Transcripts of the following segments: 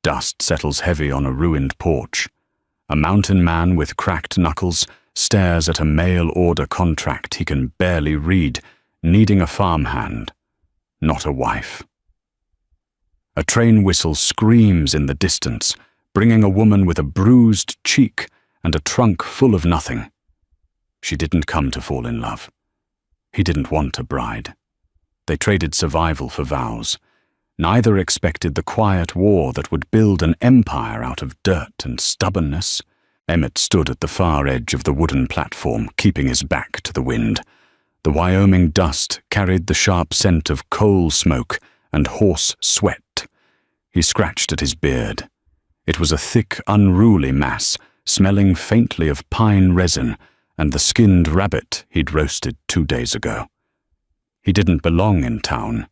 Dust settles heavy on a ruined porch. A mountain man with cracked knuckles stares at a mail order contract he can barely read, needing a farmhand, not a wife. A train whistle screams in the distance, bringing a woman with a bruised cheek and a trunk full of nothing. She didn't come to fall in love. He didn't want a bride. They traded survival for vows. Neither expected the quiet war that would build an empire out of dirt and stubbornness. Emmett stood at the far edge of the wooden platform, keeping his back to the wind. The Wyoming dust carried the sharp scent of coal smoke and horse sweat. He scratched at his beard. It was a thick, unruly mass, smelling faintly of pine resin and the skinned rabbit he'd roasted 2 days ago. He didn't belong in town.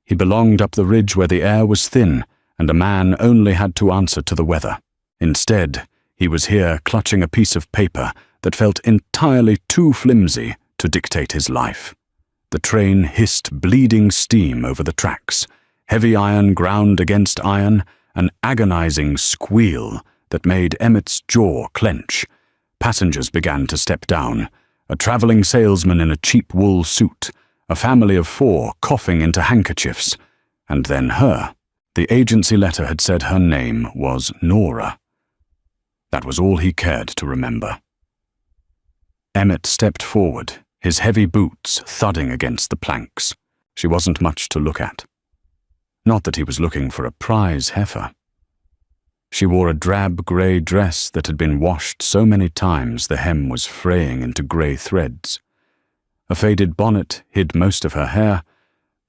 He belonged up the ridge where the air was thin and a man only had to answer to the weather. Instead, he was here clutching a piece of paper that felt entirely too flimsy to dictate his life. The train hissed bleeding steam over the tracks, heavy iron ground against iron, an agonizing squeal that made Emmett's jaw clench. Passengers began to step down, a traveling salesman in a cheap wool suit, a family of 4 coughing into handkerchiefs, and then her. The agency letter had said her name was Nora. That was all he cared to remember. Emmett stepped forward, his heavy boots thudding against the planks. She wasn't much to look at. Not that he was looking for a prize heifer. She wore a drab grey dress that had been washed so many times the hem was fraying into grey threads. A faded bonnet hid most of her hair,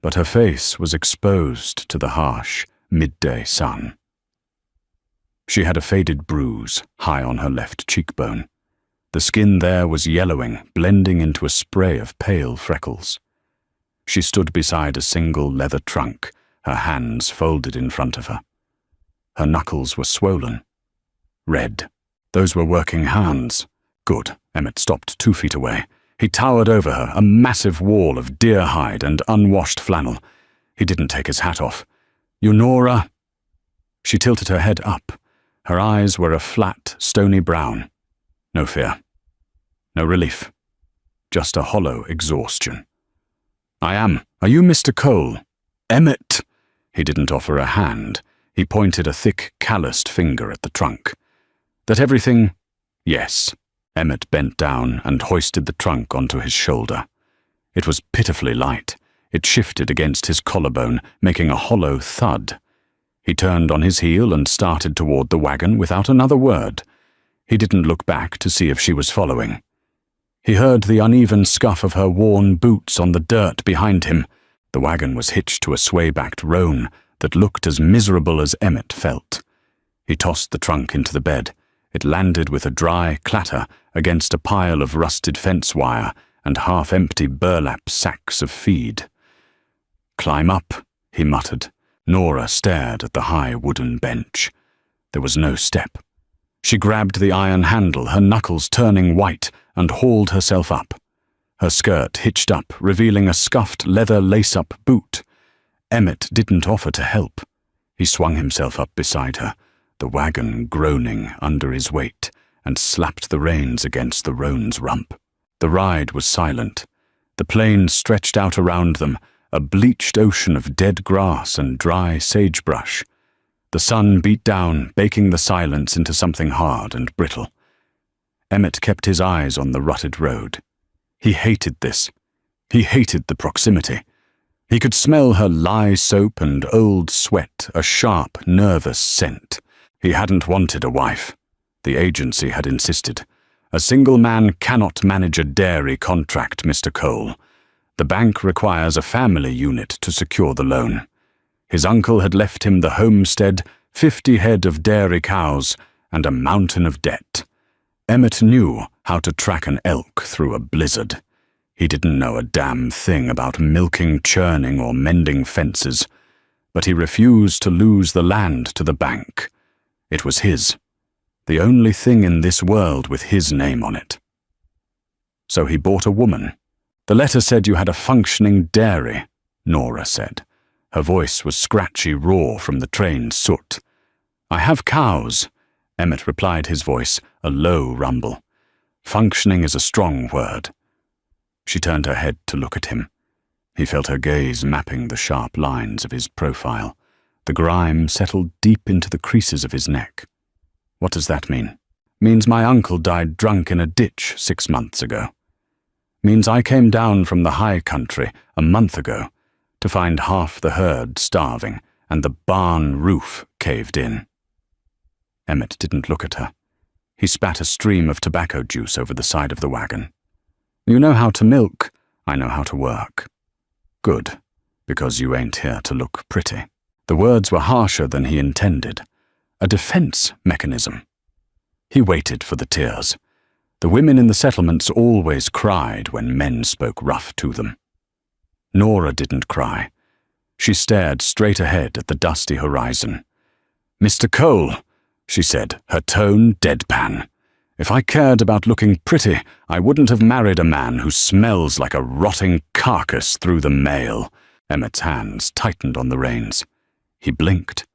but her face was exposed to the harsh, midday sun. She had a faded bruise high on her left cheekbone. The skin there was yellowing, blending into a spray of pale freckles. She stood beside a single leather trunk, her hands folded in front of her. Her knuckles were swollen. Red. Those were working hands. Good. Emmett stopped 2 feet away. He towered over her, a massive wall of deer hide and unwashed flannel. He didn't take his hat off. "You Nora?" She tilted her head up. Her eyes were a flat, stony brown. No fear. No relief. Just a hollow exhaustion. "I am. Are you Mr. Cole?" "Emmett!" He didn't offer a hand. He pointed a thick, calloused finger at the trunk. "That everything—" "Yes." Emmett bent down and hoisted the trunk onto his shoulder. It was pitifully light. It shifted against his collarbone, making a hollow thud. He turned on his heel and started toward the wagon without another word. He didn't look back to see if she was following. He heard the uneven scuff of her worn boots on the dirt behind him. The wagon was hitched to a sway-backed roan that looked as miserable as Emmett felt. He tossed the trunk into the bed. It landed with a dry clatter against a pile of rusted fence wire and half-empty burlap sacks of feed. "Climb up," he muttered. Nora stared at the high wooden bench. There was no step. She grabbed the iron handle, her knuckles turning white, and hauled herself up. Her skirt hitched up, revealing a scuffed leather lace-up boot. Emmett didn't offer to help. He swung himself up beside her, the wagon groaning under his weight, and slapped the reins against the roan's rump. The ride was silent. The plain stretched out around them, a bleached ocean of dead grass and dry sagebrush. The sun beat down, baking the silence into something hard and brittle. Emmett kept his eyes on the rutted road. He hated this. He hated the proximity. He could smell her lye soap and old sweat, a sharp, nervous scent. He hadn't wanted a wife. The agency had insisted. "A single man cannot manage a dairy contract, Mr. Cole. The bank requires a family unit to secure the loan." His uncle had left him the homestead, 50 head of dairy cows, and a mountain of debt. Emmett knew how to track an elk through a blizzard. He didn't know a damn thing about milking, churning, or mending fences, but he refused to lose the land to the bank. It was his, the only thing in this world with his name on it. So he bought a woman. "The letter said you had a functioning dairy," Nora said. Her voice was scratchy raw from the train's soot. I have cows, Emmett replied, his voice a low rumble. Functioning is a strong word. She turned her head to look at him. He felt her gaze mapping the sharp lines of his profile. The grime settled deep into the creases of his neck. What does that mean? Means my uncle died drunk in a ditch 6 months ago. Means I came down from the high country a month ago to find half the herd starving and the barn roof caved in. Emmett didn't look at her. He spat a stream of tobacco juice over the side of the wagon. You know how to milk, I know how to work. Good, because you ain't here to look pretty. The words were harsher than he intended. A defense mechanism. He waited for the tears. The women in the settlements always cried when men spoke rough to them. Nora didn't cry. She stared straight ahead at the dusty horizon. Mr. Cole, she said, her tone deadpan. If I cared about looking pretty, I wouldn't have married a man who smells like a rotting carcass through the mail. Emmett's hands tightened on the reins. He blinked.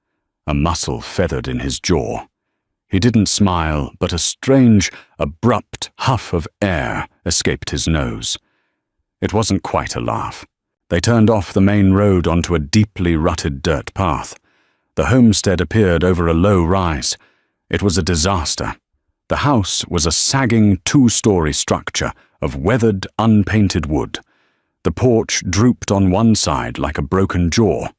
A muscle feathered in his jaw. He didn't smile, but a strange, abrupt huff of air escaped his nose. It wasn't quite a laugh. They turned off the main road onto a deeply rutted dirt path. The homestead appeared over a low rise. It was a disaster. The house was a sagging 2-story structure of weathered, unpainted wood. The porch drooped on one side like a broken jaw.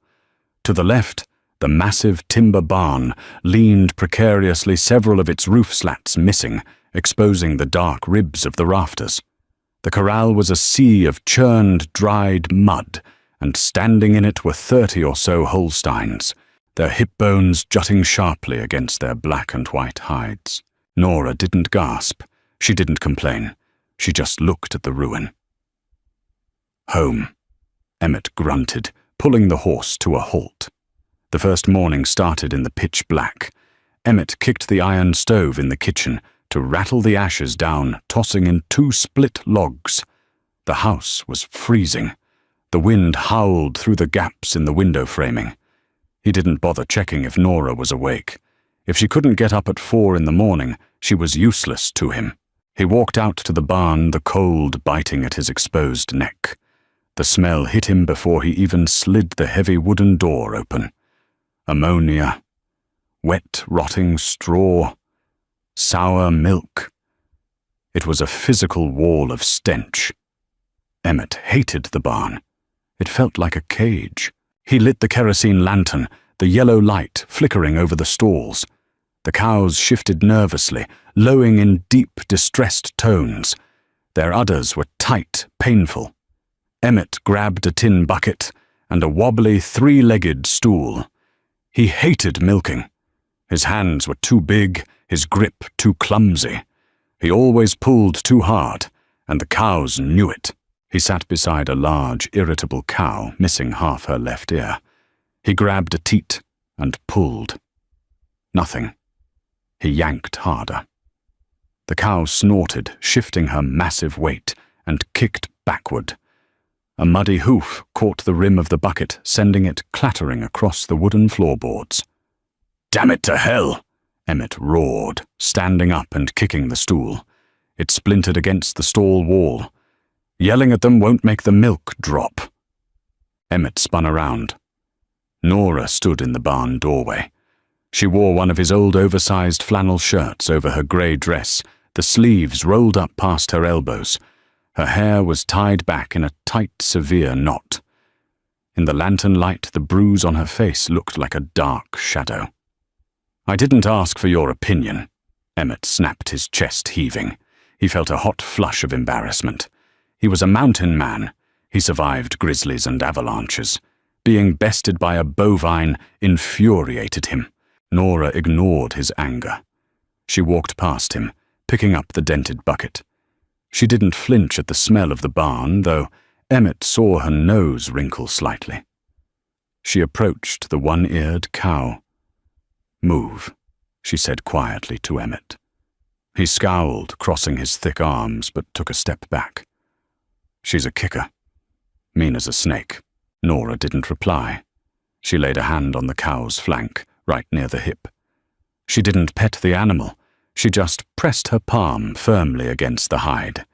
To the left, the massive timber barn leaned precariously, several of its roof slats missing, exposing the dark ribs of the rafters. The corral was a sea of churned, dried mud, and standing in it were 30 or so Holsteins, their hip bones jutting sharply against their black and white hides. Nora didn't gasp. She didn't complain. She just looked at the ruin. Home, Emmett grunted, pulling the horse to a halt. The first morning started in the pitch black. Emmett kicked the iron stove in the kitchen to rattle the ashes down, tossing in 2 split logs. The house was freezing. The wind howled through the gaps in the window framing. He didn't bother checking if Nora was awake. If she couldn't get up at 4 in the morning, she was useless to him. He walked out to the barn, the cold biting at his exposed neck. The smell hit him before he even slid the heavy wooden door open. Ammonia, wet, rotting straw, sour milk. It was a physical wall of stench. Emmett hated the barn. It felt like a cage. He lit the kerosene lantern, the yellow light flickering over the stalls. The cows shifted nervously, lowing in deep, distressed tones. Their udders were tight, painful. Emmett grabbed a tin bucket and a wobbly 3-legged stool. He hated milking. His hands were too big, his grip too clumsy. He always pulled too hard, and the cows knew it. He sat beside a large, irritable cow, missing half her left ear. He grabbed a teat and pulled. Nothing. He yanked harder. The cow snorted, shifting her massive weight, and kicked backward. A muddy hoof caught the rim of the bucket, sending it clattering across the wooden floorboards. "Damn it to hell!" Emmett roared, standing up and kicking the stool. It splintered against the stall wall. Yelling at them won't make the milk drop. Emmett spun around. Nora stood in the barn doorway. She wore one of his old oversized flannel shirts over her grey dress, the sleeves rolled up past her elbows. Her hair was tied back in a tight, severe knot. In the lantern light, the bruise on her face looked like a dark shadow. "I didn't ask for your opinion." Emmett snapped, his chest heaving. He felt a hot flush of embarrassment. He was a mountain man. He survived grizzlies and avalanches. Being bested by a bovine infuriated him. Nora ignored his anger. She walked past him, picking up the dented bucket. She didn't flinch at the smell of the barn, though Emmett saw her nose wrinkle slightly. She approached the one-eared cow. "Move," she said quietly to Emmett. He scowled, crossing his thick arms, but took a step back. "She's a kicker. Mean as a snake." Nora didn't reply. She laid a hand on the cow's flank, right near the hip. She didn't pet the animal. She just pressed her palm firmly against the hide.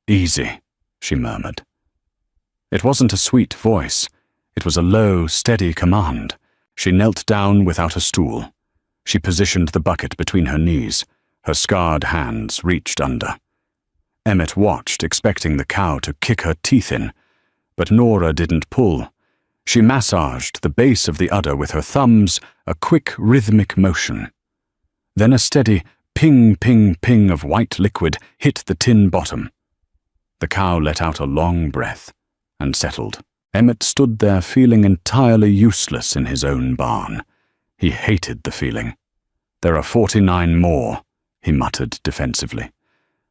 "Easy," she murmured. It wasn't a sweet voice. It was a low, steady command. She knelt down without a stool. She positioned the bucket between her knees. Her scarred hands reached under. Emmett watched, expecting the cow to kick her teeth in, but Nora didn't pull. She massaged the base of the udder with her thumbs, a quick, rhythmic motion. Then a steady ping, ping, ping of white liquid hit the tin bottom. The cow let out a long breath and settled. Emmett stood there feeling entirely useless in his own barn. He hated the feeling. "There are 49 more," he muttered defensively.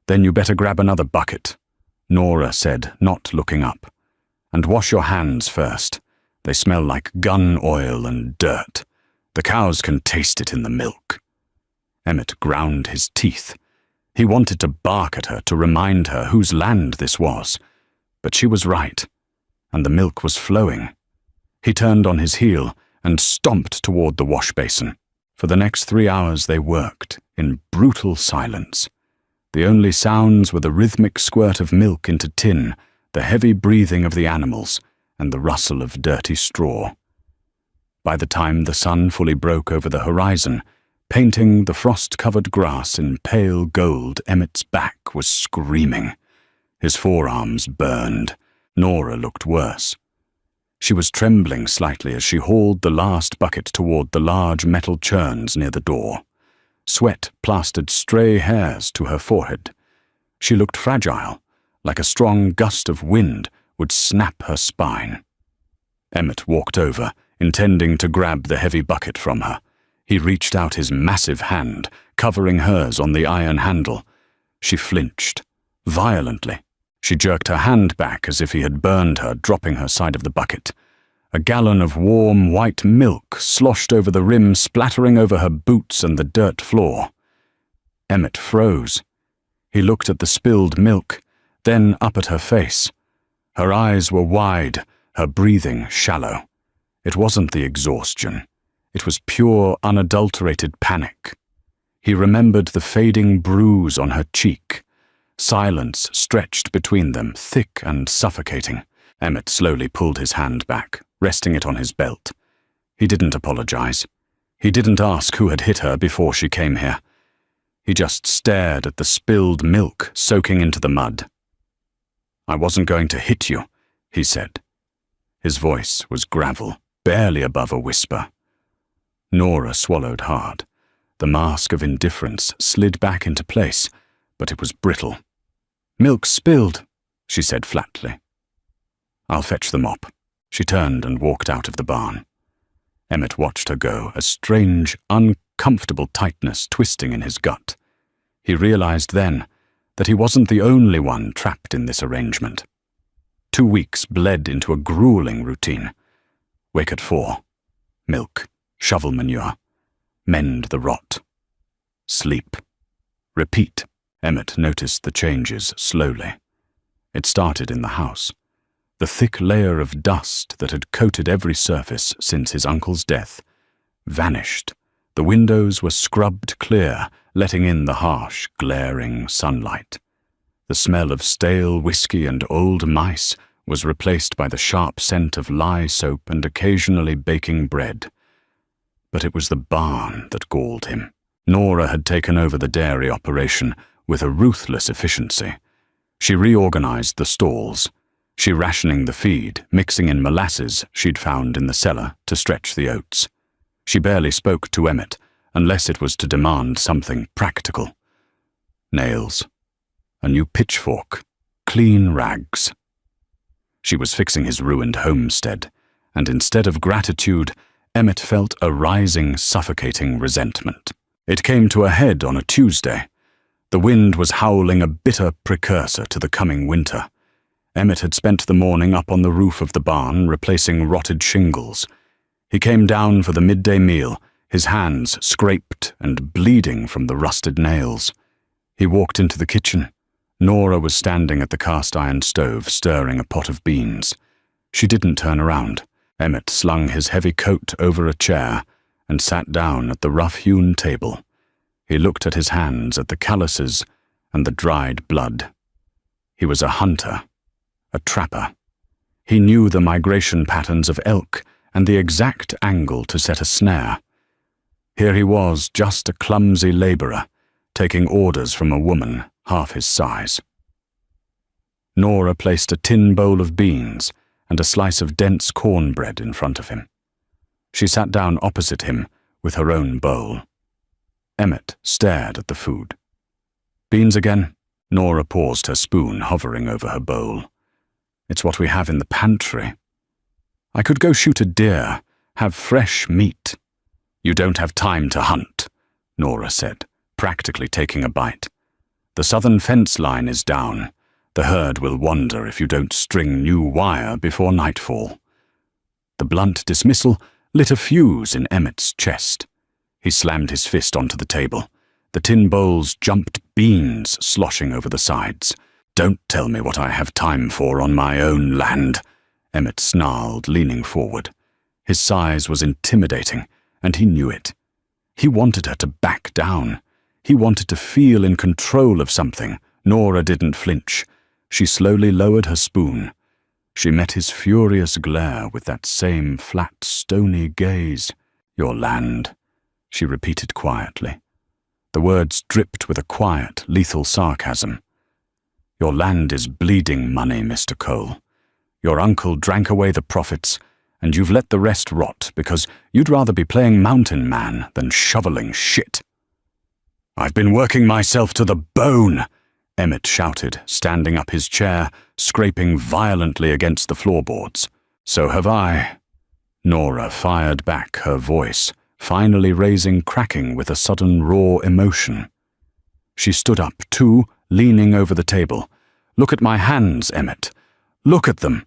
"Then you better grab another bucket," Nora said, not looking up. "And wash your hands first. They smell like gun oil and dirt. The cows can taste it in the milk." Emmett ground his teeth. He wanted to bark at her to remind her whose land this was. But she was right, and the milk was flowing. He turned on his heel and stomped toward the wash basin. For the next 3 hours they worked, in brutal silence. The only sounds were the rhythmic squirt of milk into tin, the heavy breathing of the animals, and the rustle of dirty straw. By the time the sun fully broke over the horizon, painting the frost-covered grass in pale gold, Emmett's back was screaming. His forearms burned. Nora looked worse. She was trembling slightly as she hauled the last bucket toward the large metal churns near the door. Sweat plastered stray hairs to her forehead. She looked fragile, like a strong gust of wind would snap her spine. Emmett walked over, intending to grab the heavy bucket from her. He reached out his massive hand, covering hers on the iron handle. She flinched, violently. She jerked her hand back as if he had burned her, dropping her side of the bucket. A gallon of warm, white milk sloshed over the rim, splattering over her boots and the dirt floor. Emmett froze. He looked at the spilled milk, then up at her face. Her eyes were wide, her breathing shallow. It wasn't the exhaustion. It was pure, unadulterated panic. He remembered the fading bruise on her cheek. Silence stretched between them, thick and suffocating. Emmett slowly pulled his hand back, resting it on his belt. He didn't apologize. He didn't ask who had hit her before she came here. He just stared at the spilled milk soaking into the mud. "I wasn't going to hit you," he said. His voice was gravel, barely above a whisper. Nora swallowed hard. The mask of indifference slid back into place, but it was brittle. "Milk spilled," she said flatly. "I'll fetch the mop." She turned and walked out of the barn. Emmett watched her go, a strange, uncomfortable tightness twisting in his gut. He realized then that he wasn't the only one trapped in this arrangement. 2 weeks bled into a grueling routine. Wake at 4. Milk. Shovel manure. Mend the rot. Sleep. Repeat. Emmett noticed the changes slowly. It started in the house. The thick layer of dust that had coated every surface since his uncle's death vanished. The windows were scrubbed clear, letting in the harsh, glaring sunlight. The smell of stale whiskey and old mice was replaced by the sharp scent of lye soap and occasionally baking bread. But it was the barn that galled him. Nora had taken over the dairy operation with a ruthless efficiency. She reorganized the stalls. She rationing the feed, mixing in molasses she'd found in the cellar to stretch the oats. She barely spoke to Emmett, unless it was to demand something practical. Nails. A new pitchfork. Clean rags. She was fixing his ruined homestead, and instead of gratitude, Emmett felt a rising, suffocating resentment. It came to a head on a Tuesday. The wind was howling a bitter precursor to the coming winter. Emmett had spent the morning up on the roof of the barn, replacing rotted shingles. He came down for the midday meal, his hands scraped and bleeding from the rusted nails. He walked into the kitchen. Nora was standing at the cast-iron stove, stirring a pot of beans. She didn't turn around. Emmett slung his heavy coat over a chair and sat down at the rough-hewn table. He looked at his hands, at the calluses and the dried blood. He was a hunter, a trapper. He knew the migration patterns of elk and the exact angle to set a snare. Here he was, just a clumsy labourer, taking orders from a woman half his size. Nora placed a tin bowl of beans and a slice of dense cornbread in front of him. She sat down opposite him with her own bowl. Emmett stared at the food. Beans again? Nora paused, her spoon hovering over her bowl. It's what we have in the pantry. I could go shoot a deer, have fresh meat. You don't have time to hunt, Nora said, practically taking a bite. The southern fence line is down. The herd will wander if you don't string new wire before nightfall. The blunt dismissal lit a fuse in Emmett's chest. He slammed his fist onto the table. The tin bowls jumped, beans sloshing over the sides. Don't tell me what I have time for on my own land, Emmett snarled, leaning forward. His size was intimidating, and he knew it. He wanted her to back down. He wanted to feel in control of something. Nora didn't flinch. She slowly lowered her spoon. She met his furious glare with that same flat, stony gaze. Your land, she repeated quietly. The words dripped with a quiet, lethal sarcasm. Your land is bleeding money, Mr. Cole. Your uncle drank away the profits, and you've let the rest rot because you'd rather be playing mountain man than shoveling shit. I've been working myself to the bone, Emmett shouted, standing up his chair, scraping violently against the floorboards. So have I. Nora fired back, her voice finally raising, cracking with a sudden raw emotion. She stood up, too, leaning over the table. Look at my hands, Emmett. Look at them.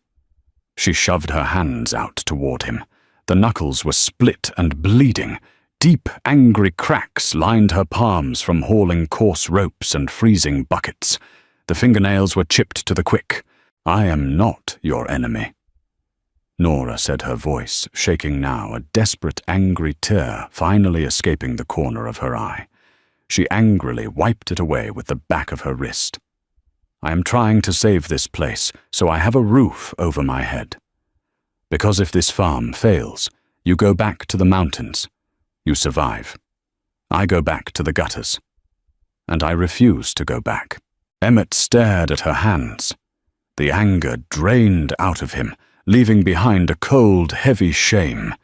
She shoved her hands out toward him. The knuckles were split and bleeding. Deep, angry cracks lined her palms from hauling coarse ropes and freezing buckets. The fingernails were chipped to the quick. I am not your enemy. Nora said, her voice shaking now, a desperate, angry tear finally escaping the corner of her eye. She angrily wiped it away with the back of her wrist. I am trying to save this place so I have a roof over my head. Because if this farm fails, you go back to the mountains. You survive. I go back to the gutters. And I refuse to go back. Emmett stared at her hands. The anger drained out of him, leaving behind a cold, heavy shame.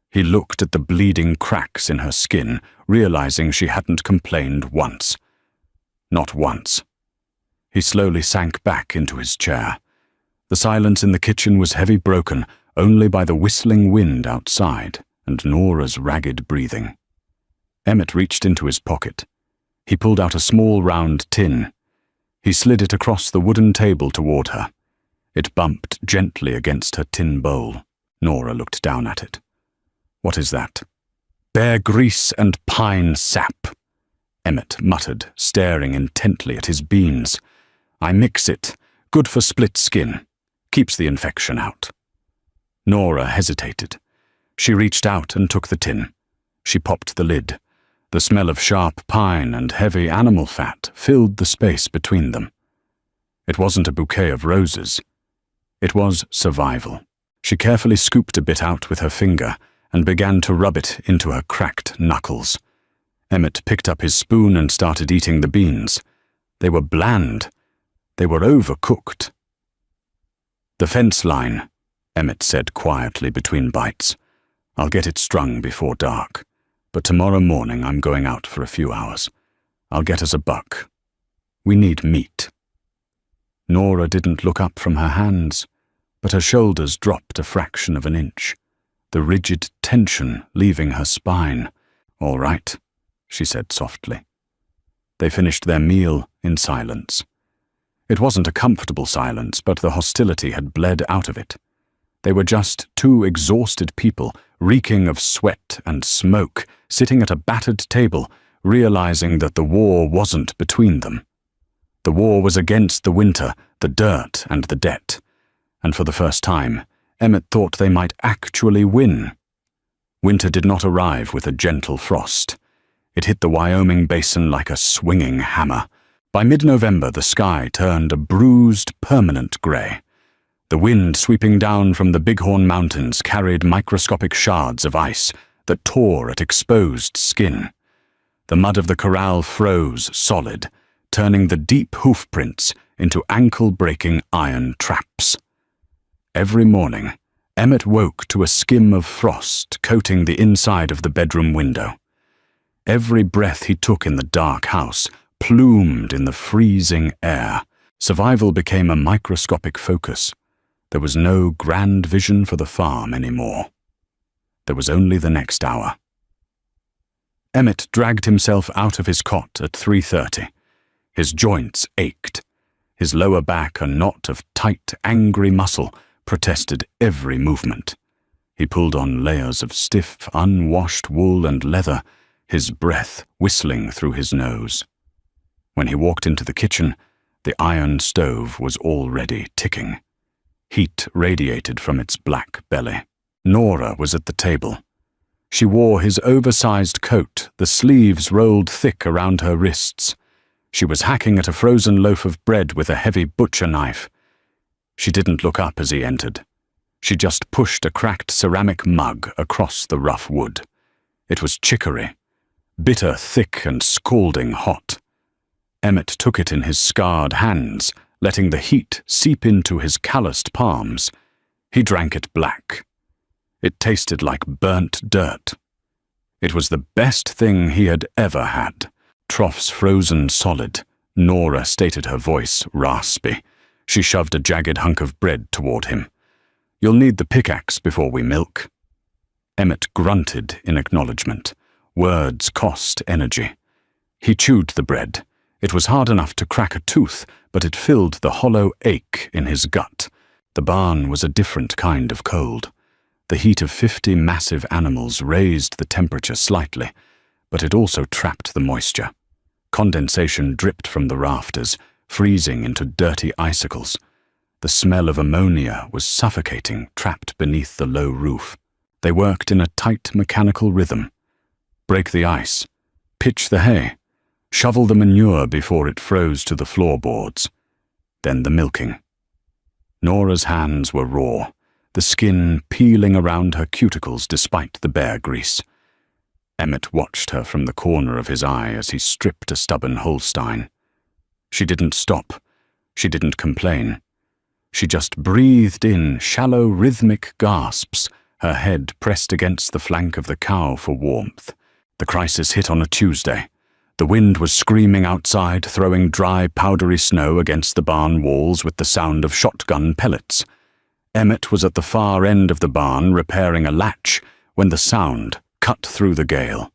He looked at the bleeding cracks in her skin, realizing she hadn't complained once. Not once. He slowly sank back into his chair. The silence in the kitchen was heavy, broken only by the whistling wind outside and Nora's ragged breathing. Emmett reached into his pocket. He pulled out a small round tin. He slid it across the wooden table toward her. It bumped gently against her tin bowl. Nora looked down at it. What is that? Bear grease and pine sap, Emmett muttered, staring intently at his beans. I mix it. Good for split skin. Keeps the infection out. Nora hesitated. She reached out and took the tin. She popped the lid. The smell of sharp pine and heavy animal fat filled the space between them. It wasn't a bouquet of roses. It was survival. She carefully scooped a bit out with her finger and began to rub it into her cracked knuckles. Emmett picked up his spoon and started eating the beans. They were bland. They were overcooked. The fence line, Emmett said quietly between bites. I'll get it strung before dark, but tomorrow morning I'm going out for a few hours. I'll get us a buck. We need meat. Nora didn't look up from her hands, but her shoulders dropped a fraction of an inch, the rigid tension leaving her spine. All right, she said softly. They finished their meal in silence. It wasn't a comfortable silence, but the hostility had bled out of it. They were just two exhausted people, reeking of sweat and smoke, sitting at a battered table, realizing that the war wasn't between them. The war was against the winter, the dirt, and the debt. And for the first time, Emmett thought they might actually win. Winter did not arrive with a gentle frost. It hit the Wyoming basin like a swinging hammer. By mid-November, the sky turned a bruised, permanent gray. The wind sweeping down from the Bighorn Mountains carried microscopic shards of ice that tore at exposed skin. The mud of the corral froze solid, turning the deep hoof prints into ankle-breaking iron traps. Every morning, Emmett woke to a skim of frost coating the inside of the bedroom window. Every breath he took in the dark house plumed in the freezing air. Survival became a microscopic focus. There was no grand vision for the farm anymore. There was only the next hour. Emmett dragged himself out of his cot at 3:30. His joints ached. His lower back, a knot of tight, angry muscle, protested every movement. He pulled on layers of stiff, unwashed wool and leather, his breath whistling through his nose. When he walked into the kitchen, the iron stove was already ticking. Heat radiated from its black belly. Nora was at the table. She wore his oversized coat, the sleeves rolled thick around her wrists. She was hacking at a frozen loaf of bread with a heavy butcher knife. She didn't look up as he entered. She just pushed a cracked ceramic mug across the rough wood. It was chicory, bitter, thick, and scalding hot. Emmett took it in his scarred hands, letting the heat seep into his calloused palms. He drank it black. It tasted like burnt dirt. It was the best thing he had ever had. Troughs frozen solid, Nora stated, her voice raspy. She shoved a jagged hunk of bread toward him. "You'll need the pickaxe before we milk." Emmett grunted in acknowledgement. Words cost energy. He chewed the bread. It was hard enough to crack a tooth, but it filled the hollow ache in his gut. The barn was a different kind of cold. The heat of 50 massive animals raised the temperature slightly, but it also trapped the moisture. Condensation dripped from the rafters, freezing into dirty icicles. The smell of ammonia was suffocating, trapped beneath the low roof. They worked in a tight mechanical rhythm. Break the ice, pitch the hay, shovel the manure before it froze to the floorboards. Then the milking. Nora's hands were raw, the skin peeling around her cuticles despite the bare grease. Emmett watched her from the corner of his eye as he stripped a stubborn Holstein. She didn't stop. She didn't complain. She just breathed in shallow, rhythmic gasps, her head pressed against the flank of the cow for warmth. The crisis hit on a Tuesday. The wind was screaming outside, throwing dry, powdery snow against the barn walls with the sound of shotgun pellets. Emmett was at the far end of the barn repairing a latch when the sound cut through the gale.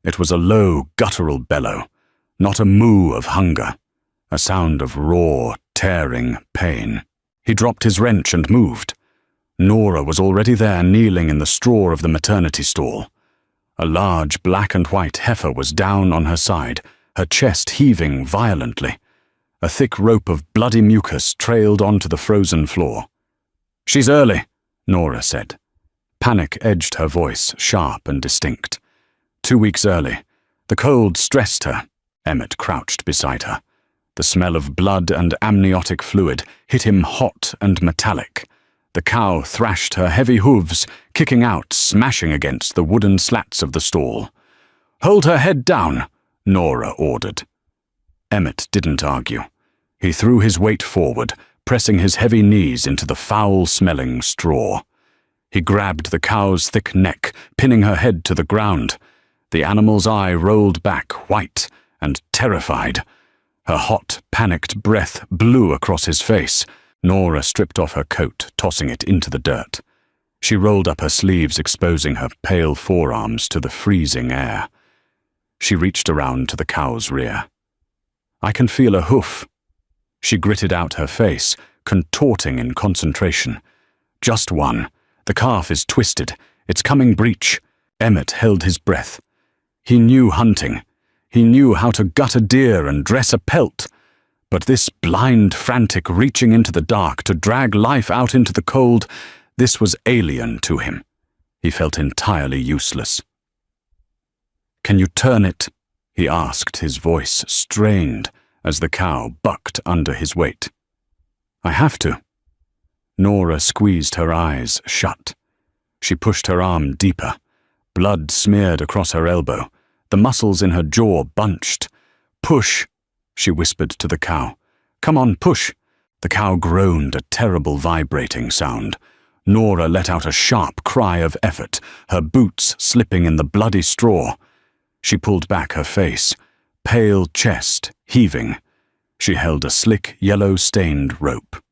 It was a low, guttural bellow, not a moo of hunger, a sound of raw, tearing pain. He dropped his wrench and moved. Nora was already there, kneeling in the straw of the maternity stall. A large black and white heifer was down on her side, her chest heaving violently. A thick rope of bloody mucus trailed onto the frozen floor. "She's early," Nora said. Panic edged her voice, sharp and distinct. 2 weeks early. The cold stressed her. Emmett crouched beside her. The smell of blood and amniotic fluid hit him hot and metallic. The cow thrashed her heavy hooves, kicking out, smashing against the wooden slats of the stall. "Hold her head down," Nora ordered. Emmett didn't argue. He threw his weight forward, pressing his heavy knees into the foul-smelling straw. He grabbed the cow's thick neck, pinning her head to the ground. The animal's eye rolled back, white and terrified. Her hot, panicked breath blew across his face. Nora stripped off her coat, tossing it into the dirt. She rolled up her sleeves, exposing her pale forearms to the freezing air. She reached around to the cow's rear. "I can feel a hoof." She gritted out her face, contorting in concentration. "Just one. The calf is twisted. It's coming breech." Emmett held his breath. He knew hunting. He knew how to gut a deer and dress a pelt. But this blind, frantic reaching into the dark to drag life out into the cold, this was alien to him. He felt entirely useless. "Can you turn it?" he asked, his voice strained as the cow bucked under his weight. "I have to." Nora squeezed her eyes shut. She pushed her arm deeper. Blood smeared across her elbow. The muscles in her jaw bunched. "Push," she whispered to the cow. "Come on, push." The cow groaned, a terrible vibrating sound. Nora let out a sharp cry of effort, her boots slipping in the bloody straw. She pulled back her face, pale chest heaving. She held a slick, yellow-stained rope.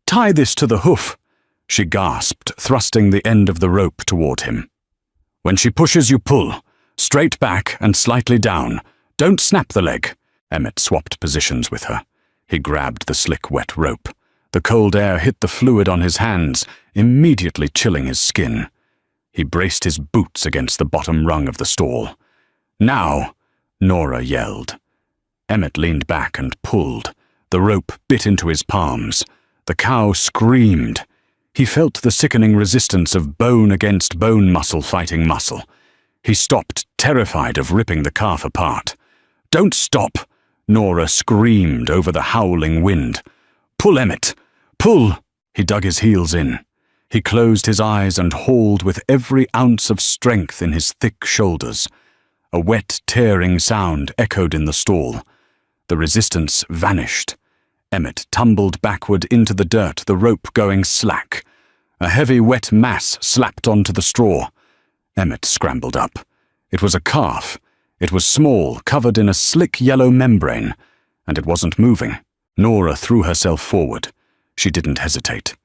"Tie this to the hoof," she gasped, thrusting the end of the rope toward him. "When she pushes, you pull. Straight back and slightly down. Don't snap the leg." Emmett swapped positions with her. He grabbed the slick, wet rope. The cold air hit the fluid on his hands, immediately chilling his skin. He braced his boots against the bottom rung of the stall. "Now!" Nora yelled. Emmett leaned back and pulled. The rope bit into his palms. The cow screamed. He felt the sickening resistance of bone against bone, muscle fighting muscle. He stopped, terrified of ripping the calf apart. "Don't stop!" Nora screamed over the howling wind. "Pull, Emmett! Pull!" He dug his heels in. He closed his eyes and hauled with every ounce of strength in his thick shoulders. A wet, tearing sound echoed in the stall. The resistance vanished. Emmett tumbled backward into the dirt, the rope going slack. A heavy, wet mass slapped onto the straw. Emmett scrambled up. It was a calf. It was small, covered in a slick yellow membrane, and it wasn't moving. Nora threw herself forward. She didn't hesitate.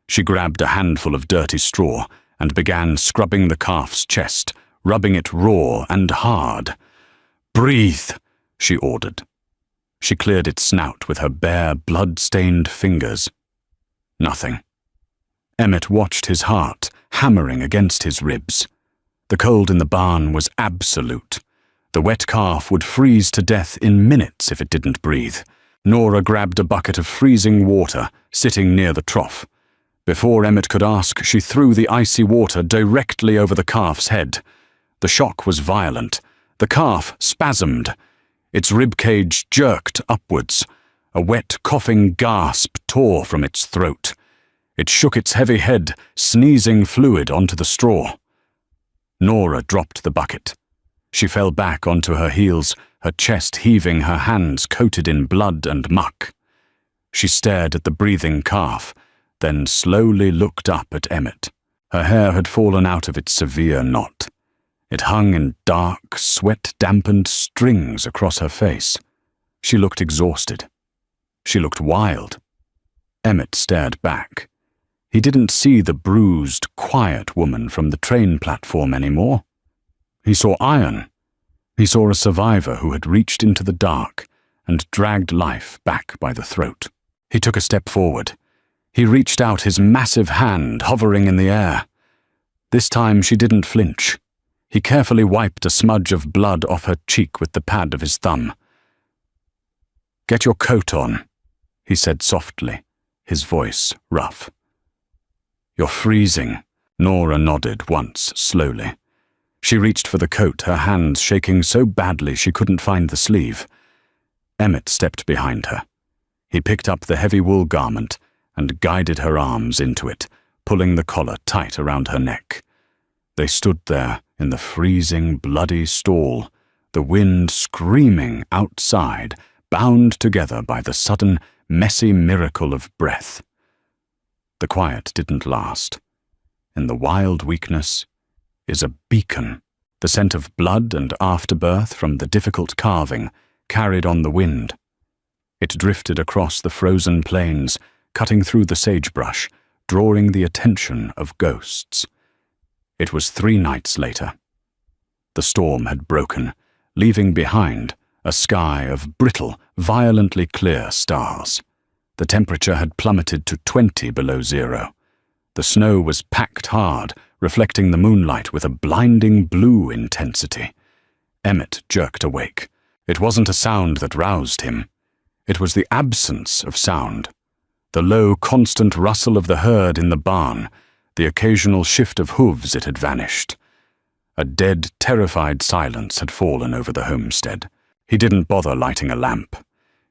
She grabbed a handful of dirty straw and began scrubbing the calf's chest, rubbing it raw and hard. "Breathe," she ordered. She cleared its snout with her bare, blood-stained fingers. Nothing. Emmett watched his heart hammering against his ribs. The cold in the barn was absolute. The wet calf would freeze to death in minutes if it didn't breathe. Nora grabbed a bucket of freezing water, sitting near the trough. Before Emmett could ask, she threw the icy water directly over the calf's head. The shock was violent. The calf spasmed. Its ribcage jerked upwards. A wet, coughing gasp tore from its throat. It shook its heavy head, sneezing fluid onto the straw. Nora dropped the bucket. She fell back onto her heels, her chest heaving, her hands coated in blood and muck. She stared at the breathing calf, then slowly looked up at Emmett. Her hair had fallen out of its severe knot. It hung in dark, sweat-dampened strings across her face. She looked exhausted. She looked wild. Emmett stared back. He didn't see the bruised, quiet woman from the train platform anymore. He saw iron. He saw a survivor who had reached into the dark and dragged life back by the throat. He took a step forward. He reached out his massive hand, hovering in the air. This time she didn't flinch. He carefully wiped a smudge of blood off her cheek with the pad of his thumb. "Get your coat on," he said softly, his voice rough. "You're freezing." Nora nodded once, slowly. She reached for the coat, her hands shaking so badly she couldn't find the sleeve. Emmett stepped behind her. He picked up the heavy wool garment and guided her arms into it, pulling the collar tight around her neck. They stood there in the freezing, bloody stall, the wind screaming outside, bound together by the sudden, messy miracle of breath. The quiet didn't last. In the wild weakness is a beacon. The scent of blood and afterbirth from the difficult carving carried on the wind. It drifted across the frozen plains, cutting through the sagebrush, drawing the attention of ghosts. It was 3 nights later. The storm had broken, leaving behind a sky of brittle, violently clear stars. The temperature had plummeted to 20 below zero. The snow was packed hard, reflecting the moonlight with a blinding blue intensity. Emmett jerked awake. It wasn't a sound that roused him. It was the absence of sound. The low, constant rustle of the herd in the barn, The occasional shift of hooves, it had vanished. A dead, terrified silence had fallen over the homestead. He didn't bother lighting a lamp.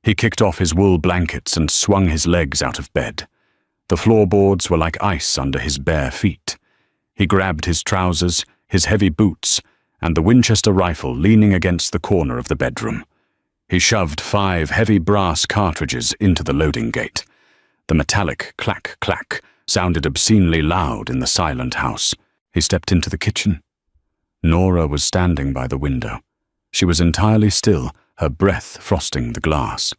He kicked off his wool blankets and swung his legs out of bed. The floorboards were like ice under his bare feet. He grabbed his trousers, his heavy boots, and the Winchester rifle leaning against the corner of the bedroom. He shoved 5 heavy brass cartridges into the loading gate. The metallic clack-clack sounded obscenely loud in the silent house. He stepped into the kitchen. Nora was standing by the window. She was entirely still, her breath frosting the glass.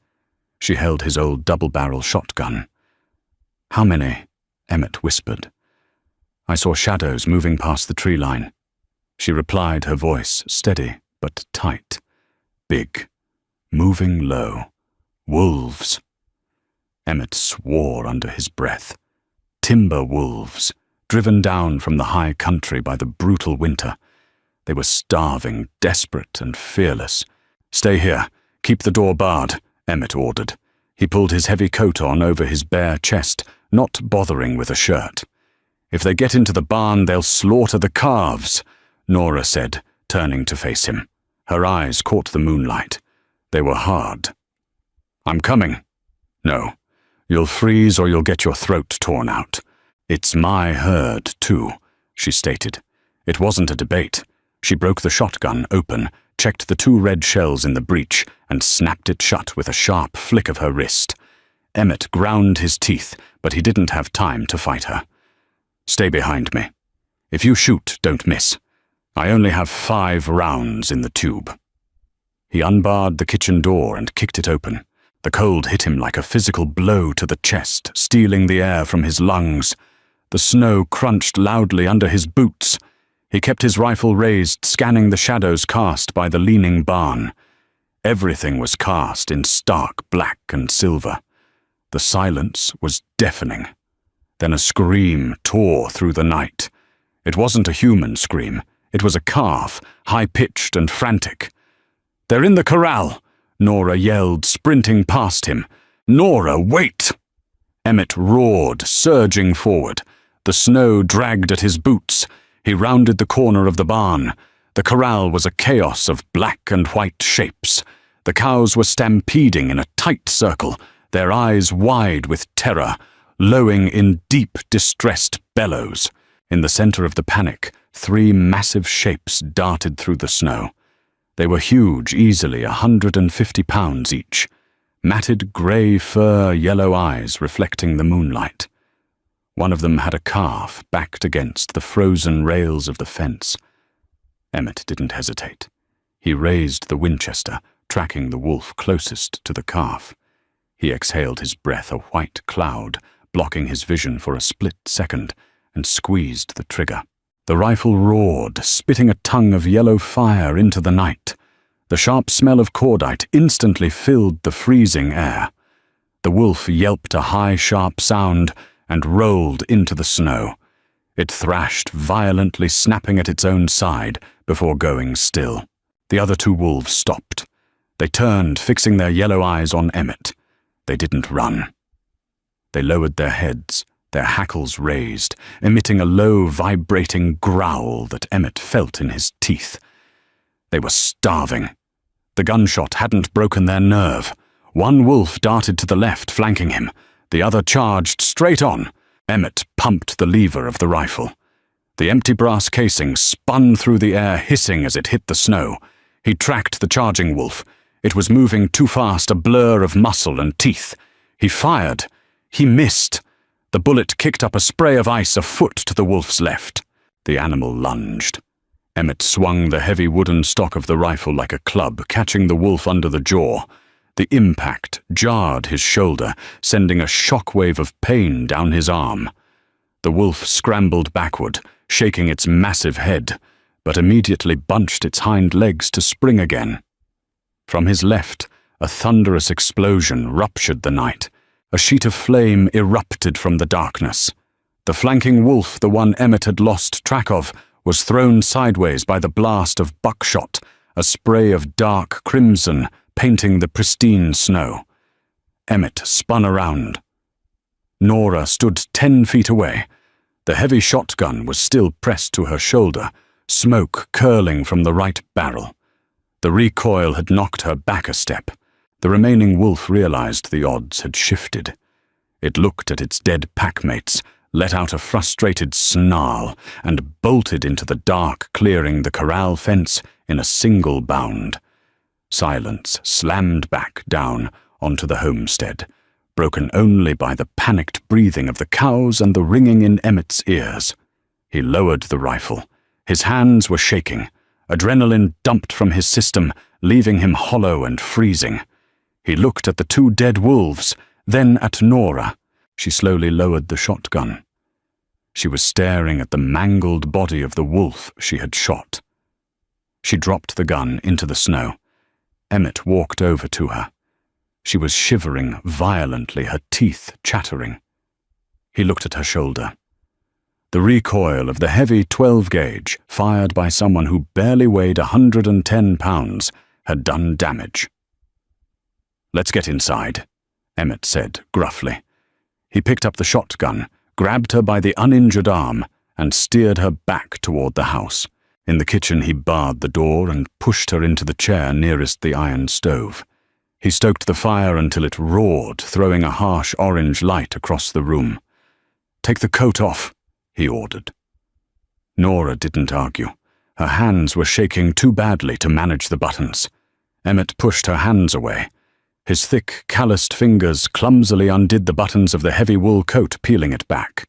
She held his old double-barrel shotgun. "How many?" Emmett whispered. "I saw shadows moving past the tree line." She replied, her voice steady but tight. "Big. Moving low. Wolves." Emmett swore under his breath. Timber wolves, driven down from the high country by the brutal winter. They were starving, desperate, and fearless. "Stay here. Keep the door barred," Emmett ordered. He pulled his heavy coat on over his bare chest, not bothering with a shirt. "If they get into the barn, they'll slaughter the calves," Nora said, turning to face him. Her eyes caught the moonlight. They were hard. "I'm coming." "No. You'll freeze or you'll get your throat torn out." "It's my herd, too," she stated. It wasn't a debate. She broke the shotgun open, checked the 2 red shells in the breech, and snapped it shut with a sharp flick of her wrist. Emmett ground his teeth, but he didn't have time to fight her. "Stay behind me. If you shoot, don't miss. I only have 5 rounds in the tube." He unbarred the kitchen door and kicked it open. The cold hit him like a physical blow to the chest, stealing the air from his lungs. The snow crunched loudly under his boots. He kept his rifle raised, scanning the shadows cast by the leaning barn. Everything was cast in stark black and silver. The silence was deafening. Then a scream tore through the night. It wasn't a human scream. It was a calf, high-pitched and frantic. "They're in the corral!" Nora yelled, sprinting past him. "Nora, wait!" Emmett roared, surging forward. The snow dragged at his boots. He rounded the corner of the barn. The corral was a chaos of black and white shapes. The cows were stampeding in a tight circle, their eyes wide with terror, lowing in deep, distressed bellows. In the center of the panic, 3 massive shapes darted through the snow. They were huge, easily 150 pounds each. Matted grey fur, yellow eyes reflecting the moonlight. One of them had a calf backed against the frozen rails of the fence. Emmett didn't hesitate. He raised the Winchester, tracking the wolf closest to the calf. He exhaled his breath, a white cloud, blocking his vision for a split second, and squeezed the trigger. The rifle roared, spitting a tongue of yellow fire into the night. The sharp smell of cordite instantly filled the freezing air. The wolf yelped a high, sharp sound and rolled into the snow. It thrashed violently, snapping at its own side before going still. The other 2 wolves stopped. They turned, fixing their yellow eyes on Emmett. They didn't run. They lowered their heads, their hackles raised, emitting a low, vibrating growl that Emmett felt in his teeth. They were starving. The gunshot hadn't broken their nerve. One wolf darted to the left, flanking him. The other charged straight on. Emmett pumped the lever of the rifle. The empty brass casing spun through the air, hissing as it hit the snow. He tracked the charging wolf. It was moving too fast, a blur of muscle and teeth. He fired. He missed. The bullet kicked up a spray of ice a foot to the wolf's left. The animal lunged. Emmett swung the heavy wooden stock of the rifle like a club, catching the wolf under the jaw. The impact jarred his shoulder, sending a shockwave of pain down his arm. The wolf scrambled backward, shaking its massive head, but immediately bunched its hind legs to spring again. From his left, a thunderous explosion ruptured the night. A sheet of flame erupted from the darkness. The flanking wolf, the one Emmett had lost track of, was thrown sideways by the blast of buckshot, a spray of dark crimson painting the pristine snow. Emmett spun around. Nora stood 10 feet away. The heavy shotgun was still pressed to her shoulder, smoke curling from the right barrel. The recoil had knocked her back a step. The remaining wolf realized the odds had shifted. It looked at its dead packmates, let out a frustrated snarl, and bolted into the dark clearing the corral fence in a single bound. Silence slammed back down onto the homestead, broken only by the panicked breathing of the cows and the ringing in Emmett's ears. He lowered the rifle. His hands were shaking. Adrenaline dumped from his system, leaving him hollow and freezing. He looked at the two dead wolves, then at Nora. She slowly lowered the shotgun. She was staring at the mangled body of the wolf she had shot. She dropped the gun into the snow. Emmett walked over to her. She was shivering violently, her teeth chattering. He looked at her shoulder. The recoil of the heavy 12-gauge, fired by someone who barely weighed 110 pounds, had done damage. "Let's get inside," Emmett said gruffly. He picked up the shotgun, grabbed her by the uninjured arm, and steered her back toward the house. In the kitchen he barred the door and pushed her into the chair nearest the iron stove. He stoked the fire until it roared, throwing a harsh orange light across the room. "Take the coat off," he ordered. Nora didn't argue. Her hands were shaking too badly to manage the buttons. Emmett pushed her hands away. His thick, calloused fingers clumsily undid the buttons of the heavy wool coat, peeling it back.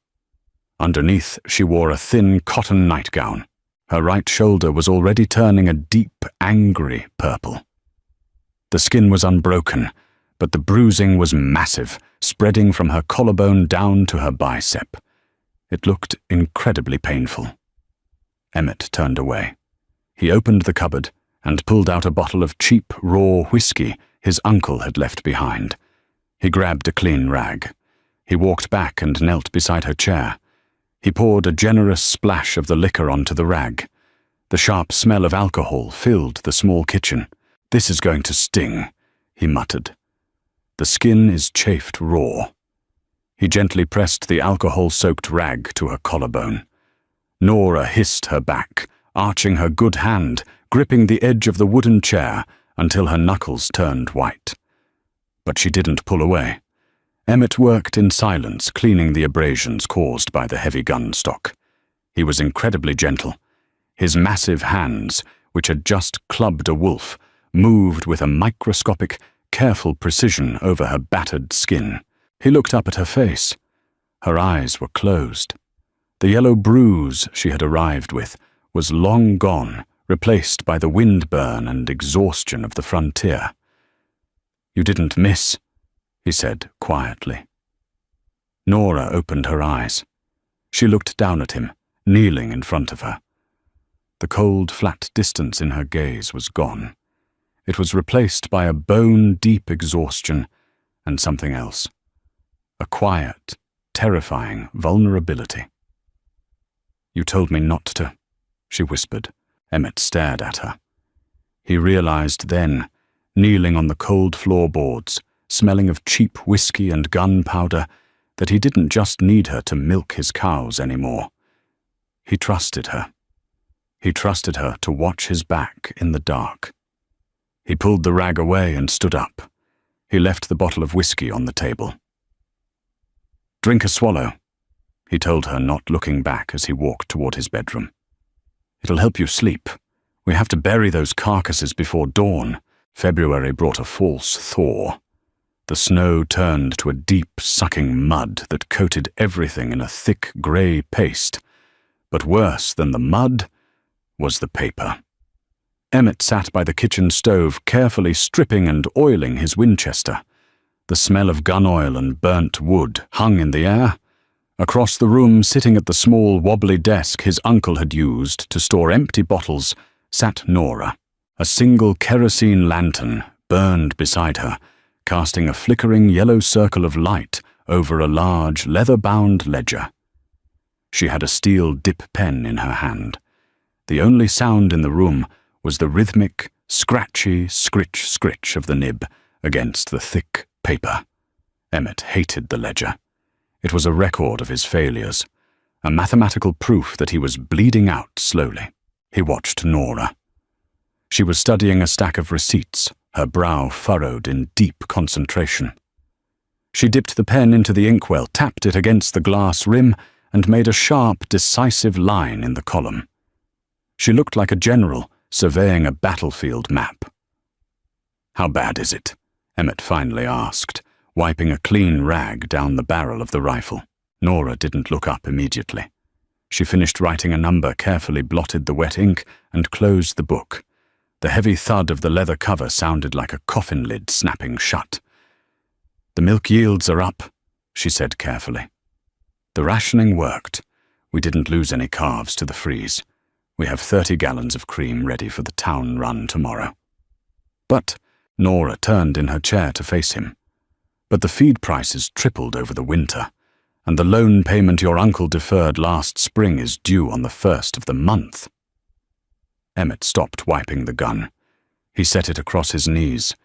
Underneath, she wore a thin cotton nightgown. Her right shoulder was already turning a deep, angry purple. The skin was unbroken, but the bruising was massive, spreading from her collarbone down to her bicep. It looked incredibly painful. Emmett turned away. He opened the cupboard and pulled out a bottle of cheap, raw whiskey his uncle had left behind. He grabbed a clean rag. He walked back and knelt beside her chair. He poured a generous splash of the liquor onto the rag. The sharp smell of alcohol filled the small kitchen. "This is going to sting," he muttered. "The skin is chafed raw." He gently pressed the alcohol-soaked rag to her collarbone. Nora hissed her back, arching her good hand, gripping the edge of the wooden chair until her knuckles turned white. But she didn't pull away. Emmett worked in silence, cleaning the abrasions caused by the heavy gun stock. He was incredibly gentle. His massive hands, which had just clubbed a wolf, moved with a microscopic, careful precision over her battered skin. He looked up at her face. Her eyes were closed. The yellow bruise she had arrived with was long gone, replaced by the windburn and exhaustion of the frontier. "You didn't miss," he said quietly. Nora opened her eyes. She looked down at him, kneeling in front of her. The cold, flat distance in her gaze was gone. It was replaced by a bone-deep exhaustion and something else. A quiet, terrifying vulnerability. "You told me not to," she whispered. Emmett stared at her. He realized then, kneeling on the cold floorboards, smelling of cheap whiskey and gunpowder, that he didn't just need her to milk his cows anymore. He trusted her. He trusted her to watch his back in the dark. He pulled the rag away and stood up. He left the bottle of whiskey on the table. "Drink a swallow," he told her, not looking back as he walked toward his bedroom. "It'll help you sleep. We have to bury those carcasses before dawn." February brought a false thaw. The snow turned to a deep, sucking mud that coated everything in a thick grey paste. But worse than the mud was the paper. Emmett sat by the kitchen stove, carefully stripping and oiling his Winchester. The smell of gun oil and burnt wood hung in the air. Across the room, sitting at the small, wobbly desk his uncle had used to store empty bottles, sat Nora. A single kerosene lantern burned beside her, casting a flickering yellow circle of light over a large, leather-bound ledger. She had a steel dip pen in her hand. The only sound in the room was the rhythmic, scratchy scritch-scritch of the nib against the thick paper. Emmett hated the ledger. It was a record of his failures, a mathematical proof that he was bleeding out slowly. He watched Nora. She was studying a stack of receipts, her brow furrowed in deep concentration. She dipped the pen into the inkwell, tapped it against the glass rim, and made a sharp, decisive line in the column. She looked like a general surveying a battlefield map. "How bad is it?" Emmett finally asked, wiping a clean rag down the barrel of the rifle. Nora didn't look up immediately. She finished writing a number, carefully blotted the wet ink, and closed the book. The heavy thud of the leather cover sounded like a coffin lid snapping shut. "The milk yields are up," she said carefully. "The rationing worked. We didn't lose any calves to the freeze. We have 30 gallons of cream ready for the town run tomorrow." "But," Nora turned in her chair to face him, "but the feed prices tripled over the winter, and the loan payment your uncle deferred last spring is due on the 1st of the month." Emmett stopped wiping the gun. He set it across his knees.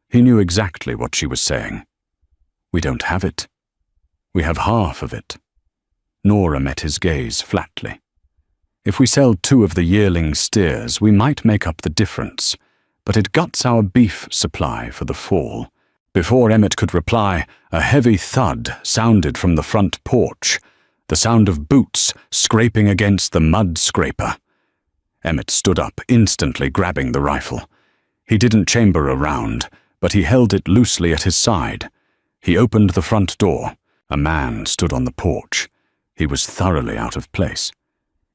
He knew exactly what she was saying. "We don't have it. We have half of it." Nora met his gaze flatly. "If we sell 2 of the yearling steers, we might make up the difference, but it guts our beef supply for the fall." Before Emmett could reply, a heavy thud sounded from the front porch, the sound of boots scraping against the mud scraper. Emmett stood up, instantly grabbing the rifle. He didn't chamber a round, but he held it loosely at his side. He opened the front door. A man stood on the porch. He was thoroughly out of place.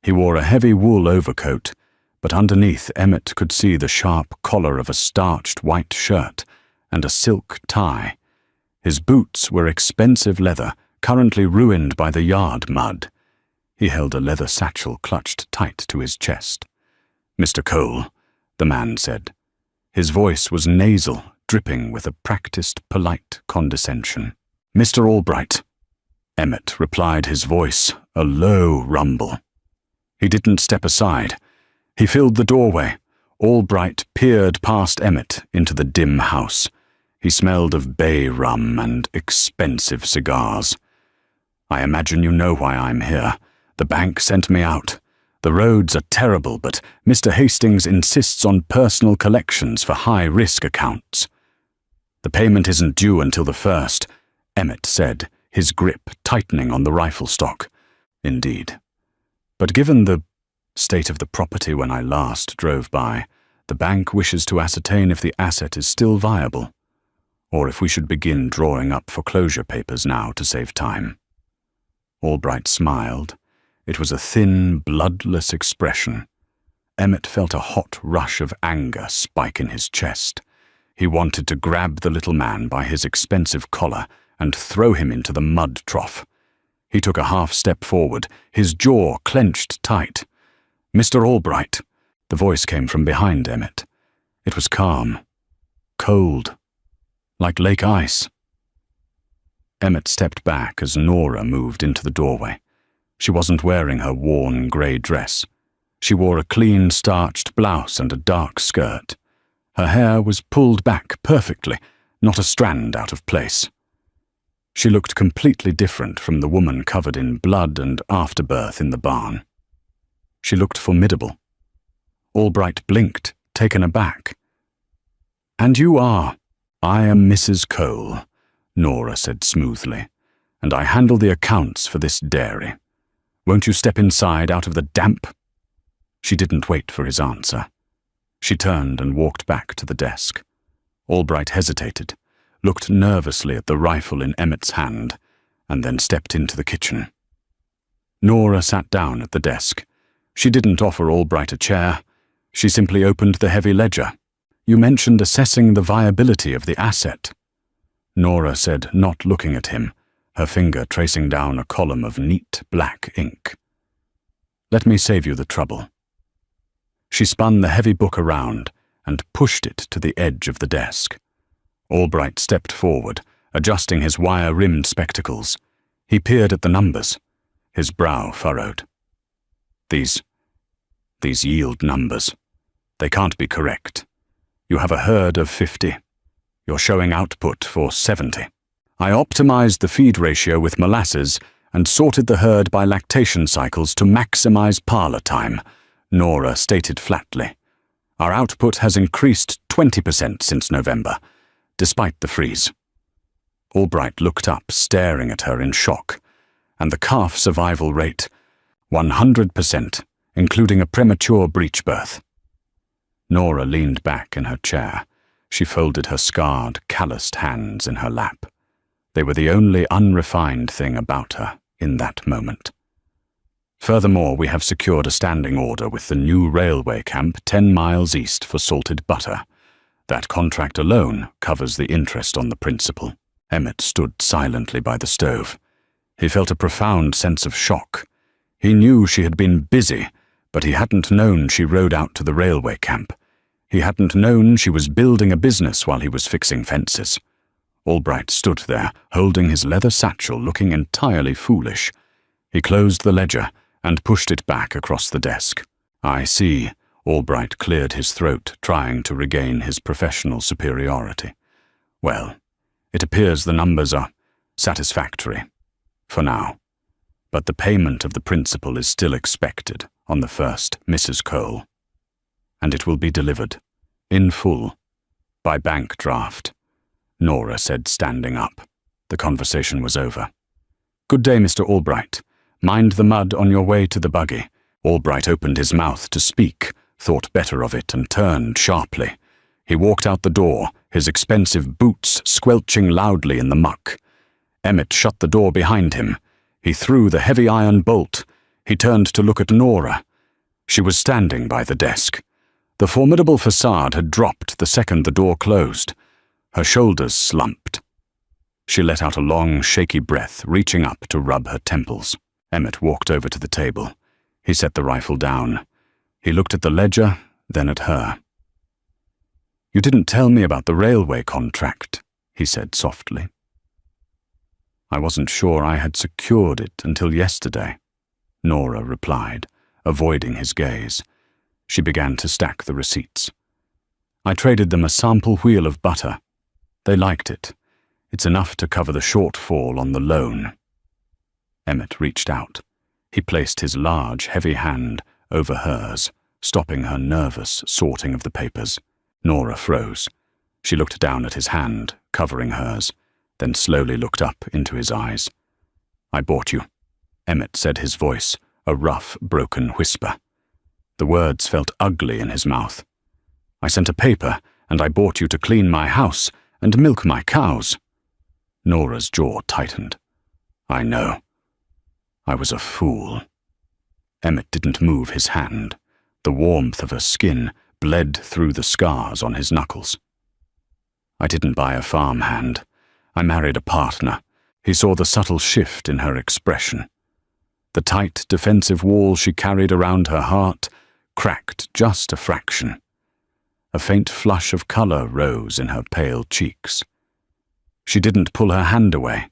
He wore a heavy wool overcoat, but underneath Emmett could see the sharp collar of a starched white shirt and a silk tie. His boots were expensive leather, currently ruined by the yard mud. He held a leather satchel clutched tight to his chest. "Mr. Cole," the man said. His voice was nasal, dripping with a practiced, polite condescension. "Mr. Albright." Emmett replied, his voice a low rumble. He didn't step aside. He filled the doorway. Albright peered past Emmett into the dim house. He smelled of bay rum and expensive cigars. "I imagine you know why I'm here. The bank sent me out. The roads are terrible, but Mr. Hastings insists on personal collections for high-risk accounts." "The payment isn't due until the 1st, Emmett said, his grip tightening on the rifle stock. "Indeed. But given the state of the property when I last drove by, the bank wishes to ascertain if the asset is still viable, or if we should begin drawing up foreclosure papers now to save time." Albright smiled. It was a thin, bloodless expression. Emmett felt a hot rush of anger spike in his chest. He wanted to grab the little man by his expensive collar and throw him into the mud trough. He took a half-step forward, his jaw clenched tight. "Mr. Albright," the voice came from behind Emmett. It was calm, cold, like lake ice. Emmett stepped back as Nora moved into the doorway. She wasn't wearing her worn grey dress. She wore a clean, starched blouse and a dark skirt. Her hair was pulled back perfectly, not a strand out of place. She looked completely different from the woman covered in blood and afterbirth in the barn. She looked formidable. Albright blinked, taken aback. "And you are?" "I am Mrs. Cole," Nora said smoothly, "and I handle the accounts for this dairy. Won't you step inside out of the damp?" She didn't wait for his answer. She turned and walked back to the desk. Albright hesitated, looked nervously at the rifle in Emmett's hand, and then stepped into the kitchen. Nora sat down at the desk. She didn't offer Albright a chair. She simply opened the heavy ledger. "You mentioned assessing the viability of the asset," Nora said, not looking at him, her finger tracing down a column of neat black ink. "Let me save you the trouble." She spun the heavy book around and pushed it to the edge of the desk. Albright stepped forward, adjusting his wire-rimmed spectacles. He peered at the numbers, his brow furrowed. These yield numbers. They can't be correct. You have a herd of 50. You're showing output for 70. I optimized the feed ratio with molasses, and sorted the herd by lactation cycles to maximize parlor time, Nora stated flatly. Our output has increased 20% since November, despite the freeze. Albright looked up, staring at her in shock, and the calf survival rate, 100%, including a premature breech birth. Nora leaned back in her chair. She folded her scarred, calloused hands in her lap. They were the only unrefined thing about her in that moment. Furthermore, we have secured a standing order with the new railway camp 10 miles east for salted butter. That contract alone covers the interest on the principal. Emmett stood silently by the stove. He felt a profound sense of shock. He knew she had been busy, but he hadn't known she rode out to the railway camp. He hadn't known she was building a business while he was fixing fences. Albright stood there, holding his leather satchel, looking entirely foolish. He closed the ledger and pushed it back across the desk. I see. Albright cleared his throat, trying to regain his professional superiority. Well, it appears the numbers are satisfactory, for now. But the payment of the principal is still expected on the 1st, Mrs. Cole. And it will be delivered, in full, by bank draft, Nora said, standing up. The conversation was over. Good day, Mr. Albright. Mind the mud on your way to the buggy. Albright opened his mouth to speak, thought better of it, and turned sharply. He walked out the door, his expensive boots squelching loudly in the muck. Emmett shut the door behind him. He threw the heavy iron bolt. He turned to look at Nora. She was standing by the desk. The formidable facade had dropped the second the door closed. Her shoulders slumped. She let out a long, shaky breath, reaching up to rub her temples. Emmett walked over to the table. He set the rifle down. He looked at the ledger, then at her. You didn't tell me about the railway contract, he said softly. I wasn't sure I had secured it until yesterday, Nora replied, avoiding his gaze. She began to stack the receipts. I traded them a sample wheel of butter. They liked it. It's enough to cover the shortfall on the loan. Emmett reached out. He placed his large, heavy hand over hers, stopping her nervous sorting of the papers. Nora froze. She looked down at his hand, covering hers, then slowly looked up into his eyes. I bought you, Emmett said, his voice a rough, broken whisper. The words felt ugly in his mouth. I sent a paper, and I bought you to clean my house and milk my cows. Nora's jaw tightened. I know. I was a fool. Emmett didn't move his hand. The warmth of her skin bled through the scars on his knuckles. I didn't buy a farmhand. I married a partner. He saw the subtle shift in her expression. The tight, defensive wall she carried around her heart cracked just a fraction. A faint flush of color rose in her pale cheeks. She didn't pull her hand away.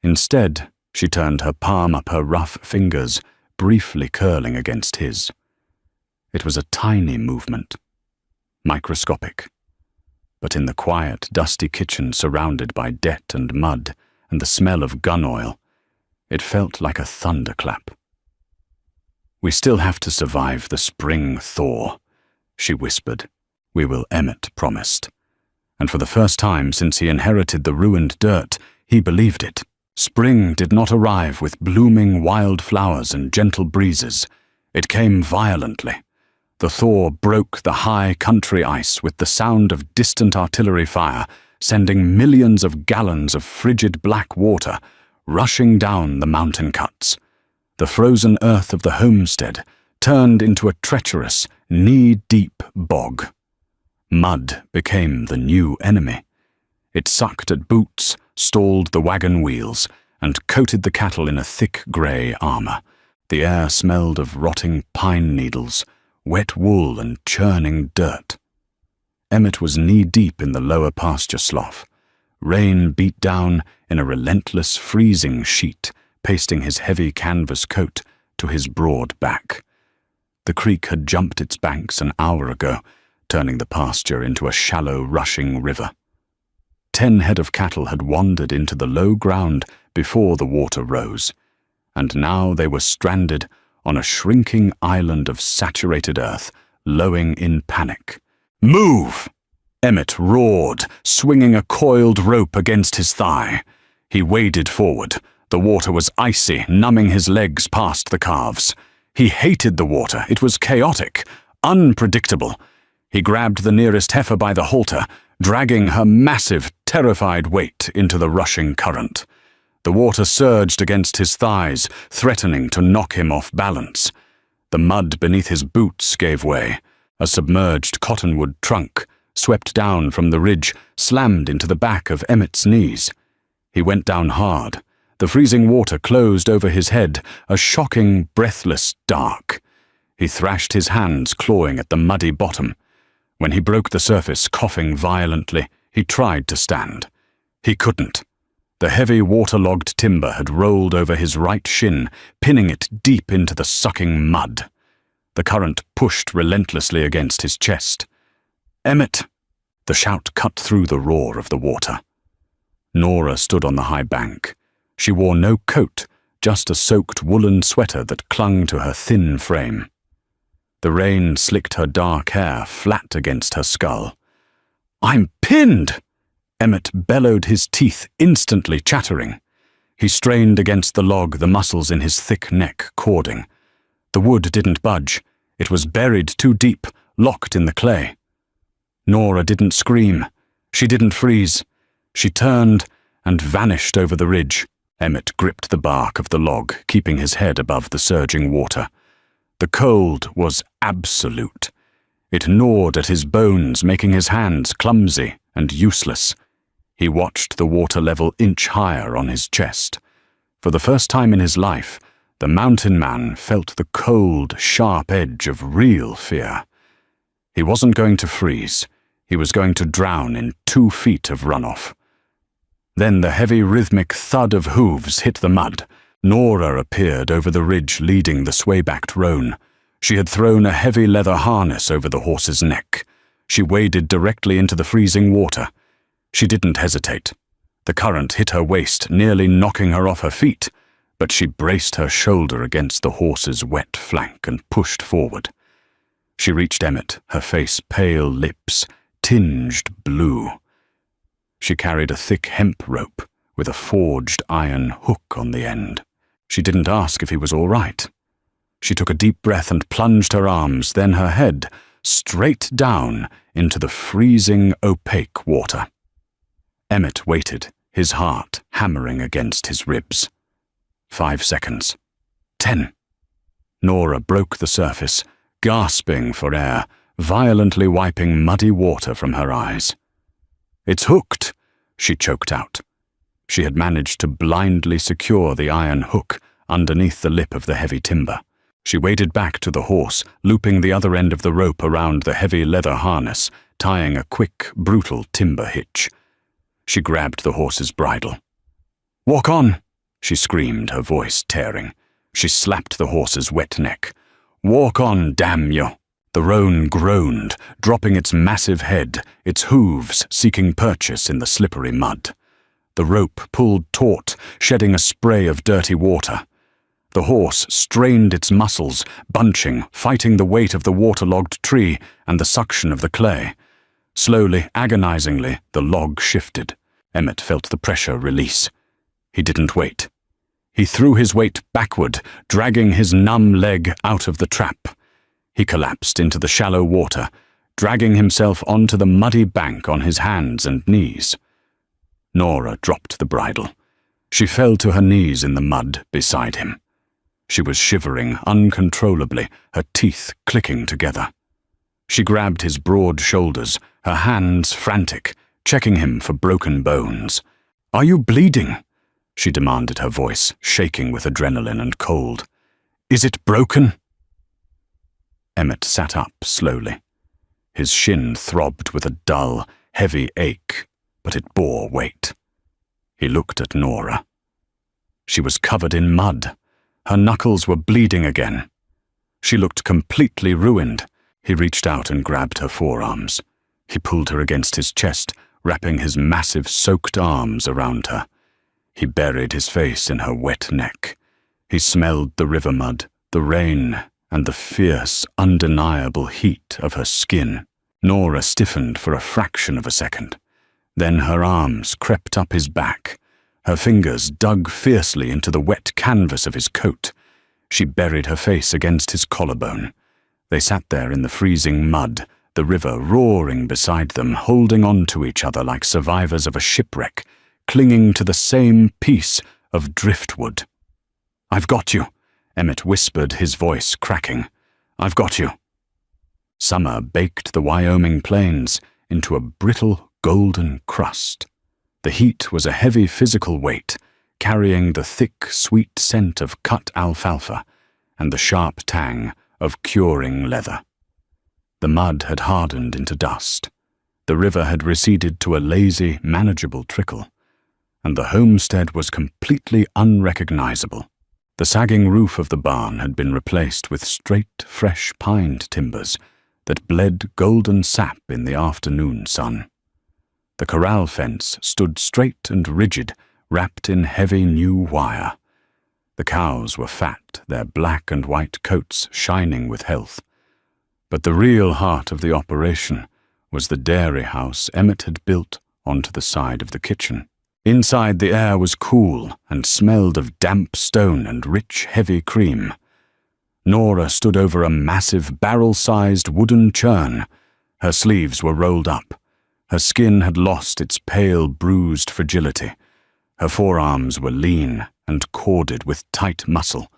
Instead, she turned her palm up her rough fingers, briefly curling against his. It was a tiny movement, microscopic. But in the quiet, dusty kitchen surrounded by debt and mud and the smell of gun oil, it felt like a thunderclap. We still have to survive the spring thaw, she whispered. We will, Emmett promised. And for the first time since he inherited the ruined dirt, he believed it. Spring did not arrive with blooming wild flowers and gentle breezes. It came violently. The thaw broke the high country ice with the sound of distant artillery fire, sending millions of gallons of frigid black water rushing down the mountain cuts. The frozen earth of the Homestead turned into a treacherous, knee-deep bog. Mud became the new enemy. It sucked at boots, stalled the wagon wheels, and coated the cattle in a thick grey armor. The air smelled of rotting pine needles, wet wool and churning dirt. Emmett was knee-deep in the lower pasture slough. Rain beat down in a relentless freezing sheet, pasting his heavy canvas coat to his broad back. The creek had jumped its banks an hour ago, turning the pasture into a shallow, rushing river. 10 head of cattle had wandered into the low ground before the water rose. and now they were stranded on a shrinking island of saturated earth, lowing in panic. "Move!" Emmett roared, swinging a coiled rope against his thigh. He waded forward. The water was icy, numbing his legs past the calves. He hated the water. It was chaotic, unpredictable. He grabbed the nearest heifer by the halter, dragging her massive, terrified weight into the rushing current. The water surged against his thighs, threatening to knock him off balance. The mud beneath his boots gave way. A submerged cottonwood trunk, swept down from the ridge, slammed into the back of Emmett's knees. He went down hard. The freezing water closed over his head, a shocking, breathless dark. He thrashed his hands, clawing at the muddy bottom. When he broke the surface, coughing violently, he tried to stand. He couldn't. The heavy waterlogged timber had rolled over his right shin, pinning it deep into the sucking mud. The current pushed relentlessly against his chest. "Emmett!" The shout cut through the roar of the water. Nora stood on the high bank. She wore no coat, just a soaked woolen sweater that clung to her thin frame. The rain slicked her dark hair flat against her skull. "I'm pinned!" Emmett bellowed, his teeth instantly chattering. He strained against the log, the muscles in his thick neck cording. The wood didn't budge. It was buried too deep, locked in the clay. Nora didn't scream. She didn't freeze. She turned and vanished over the ridge. Emmett gripped the bark of the log, keeping his head above the surging water. The cold was absolute. It gnawed at his bones, making his hands clumsy and useless. He watched the water level inch higher on his chest. For the first time in his life, the mountain man felt the cold, sharp edge of real fear. He wasn't going to freeze. He was going to drown in 2 feet of runoff. Then the heavy rhythmic thud of hooves hit the mud. Nora appeared over the ridge leading the sway-backed roan. She had thrown a heavy leather harness over the horse's neck. She waded directly into the freezing water. She didn't hesitate. The current hit her waist, nearly knocking her off her feet, but she braced her shoulder against the horse's wet flank and pushed forward. She reached Emmett, her face pale lips, tinged blue. She carried a thick hemp rope with a forged iron hook on the end. She didn't ask if he was all right. She took a deep breath and plunged her arms, then her head, straight down into the freezing, opaque water. Emmett waited, his heart hammering against his ribs. 5 seconds. 10. Nora broke the surface, gasping for air, violently wiping muddy water from her eyes. "It's hooked," she choked out. She had managed to blindly secure the iron hook underneath the lip of the heavy timber. She waded back to the horse, looping the other end of the rope around the heavy leather harness, tying a quick, brutal timber hitch. She grabbed the horse's bridle. "Walk on!" she screamed, her voice tearing. She slapped the horse's wet neck. "Walk on, damn you!" The roan groaned, dropping its massive head, its hooves seeking purchase in the slippery mud. The rope pulled taut, shedding a spray of dirty water. The horse strained its muscles, bunching, fighting the weight of the waterlogged tree and the suction of the clay. Slowly, agonizingly, the log shifted. Emmett felt the pressure release. He didn't wait. He threw his weight backward, dragging his numb leg out of the trap. He collapsed into the shallow water, dragging himself onto the muddy bank on his hands and knees. Nora dropped the bridle. She fell to her knees in the mud beside him. She was shivering uncontrollably, her teeth clicking together. She grabbed his broad shoulders, her hands frantic, checking him for broken bones. "Are you bleeding?" she demanded, her voice shaking with adrenaline and cold. "Is it broken?" Emmett sat up slowly. His shin throbbed with a dull, heavy ache, but it bore weight. He looked at Nora. She was covered in mud. Her knuckles were bleeding again. She looked completely ruined. He reached out and grabbed her forearms. He pulled her against his chest, wrapping his massive soaked arms around her. He buried his face in her wet neck. He smelled the river mud, the rain, and the fierce, undeniable heat of her skin. Nora stiffened for a fraction of a second. Then her arms crept up his back. Her fingers dug fiercely into the wet canvas of his coat. She buried her face against his collarbone. They sat there in the freezing mud, the river roaring beside them, holding on to each other like survivors of a shipwreck, clinging to the same piece of driftwood. "I've got you," Emmett whispered, his voice cracking. "I've got you." Summer baked the Wyoming plains into a brittle golden crust. The heat was a heavy physical weight, carrying the thick, sweet scent of cut alfalfa and the sharp tang of curing leather. The mud had hardened into dust. The river had receded to a lazy, manageable trickle, and the homestead was completely unrecognizable. The sagging roof of the barn had been replaced with straight, fresh pined timbers that bled golden sap in the afternoon sun. The corral fence stood straight and rigid, wrapped in heavy new wire. The cows were fat, their black and white coats shining with health. But the real heart of the operation was the dairy house Emmett had built onto the side of the kitchen. Inside, the air was cool and smelled of damp stone and rich, heavy cream. Nora stood over a massive, barrel-sized wooden churn. Her sleeves were rolled up. Her skin had lost its pale, bruised fragility. Her forearms were lean and corded with tight muscle.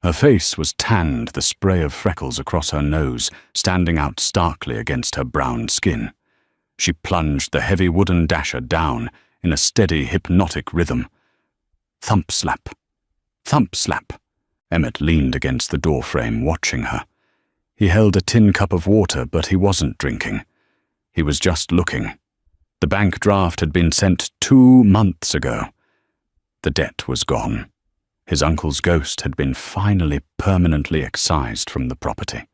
Her face was tanned, the spray of freckles across her nose standing out starkly against her brown skin. She plunged the heavy wooden dasher down in a steady, hypnotic rhythm. Thump slap. Thump slap. Emmett leaned against the doorframe, watching her. He held a tin cup of water, but he wasn't drinking. He was just looking. The bank draft had been sent 2 months ago. The debt was gone. His uncle's ghost had been finally permanently excised from the property.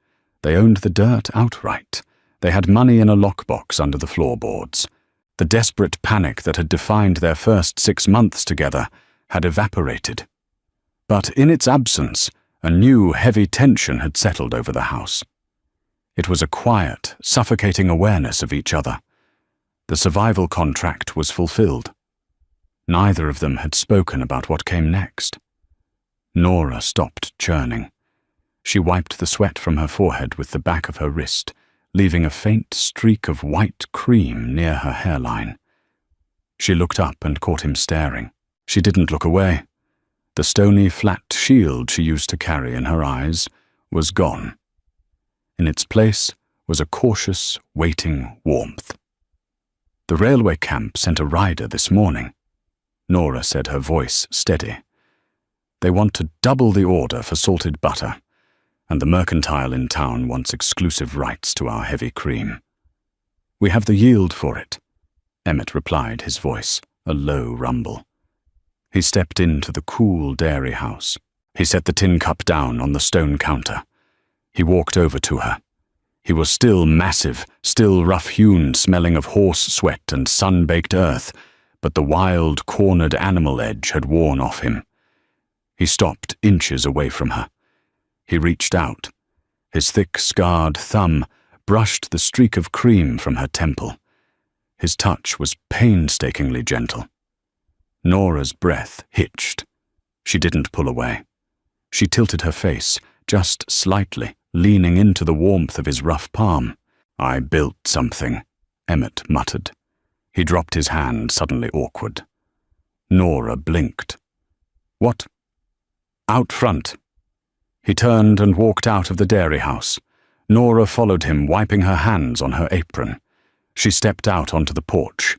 They owned the dirt outright. They had money in a lockbox under the floorboards. The desperate panic that had defined their first 6 months together had evaporated. But in its absence, a new heavy tension had settled over the house. It was a quiet, suffocating awareness of each other. The survival contract was fulfilled. Neither of them had spoken about what came next. Nora stopped churning. She wiped the sweat from her forehead with the back of her wrist, leaving a faint streak of white cream near her hairline. She looked up and caught him staring. She didn't look away. The stony, flat shield she used to carry in her eyes was gone. In its place was a cautious, waiting warmth. "The railway camp sent a rider this morning," Nora said, her voice steady. "They want to double the order for salted butter, and the mercantile in town wants exclusive rights to our heavy cream. We have the yield for it," Emmett replied, his voice a low rumble. He stepped into the cool dairy house. He set the tin cup down on the stone counter. He walked over to her. He was still massive, still rough-hewn, smelling of horse sweat and sun-baked earth, but the wild, cornered animal edge had worn off him. He stopped inches away from her. He reached out. His thick, scarred thumb brushed the streak of cream from her temple. His touch was painstakingly gentle. Nora's breath hitched. She didn't pull away. She tilted her face, just slightly, leaning into the warmth of his rough palm. "I built something," Emmett muttered. He dropped his hand, suddenly awkward. Nora blinked. "What?" "Out front." He turned and walked out of the dairy house. Nora followed him, wiping her hands on her apron. She stepped out onto the porch.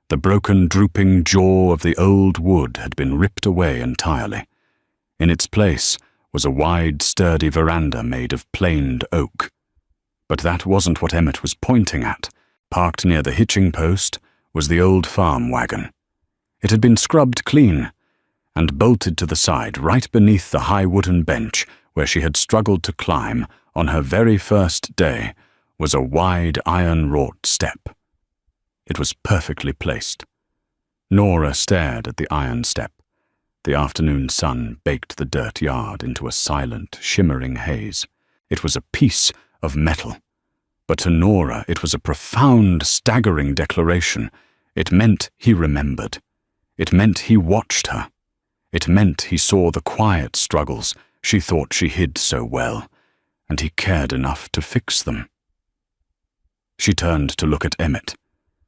The broken, drooping jaw of the old wood had been ripped away entirely. In its place was a wide, sturdy veranda made of planed oak. But that wasn't what Emmett was pointing at. Parked near the hitching post was the old farm wagon. It had been scrubbed clean and bolted to the side right beneath the high wooden bench where she had struggled to climb on her very first day was a wide iron-wrought step. It was perfectly placed. Nora stared at the iron step. The afternoon sun baked the dirt yard into a silent, shimmering haze. It was a piece of metal. But to Nora it was a profound, staggering declaration. It meant he remembered. It meant he watched her. It meant he saw the quiet struggles she thought she hid so well, and he cared enough to fix them. She turned to look at Emmett.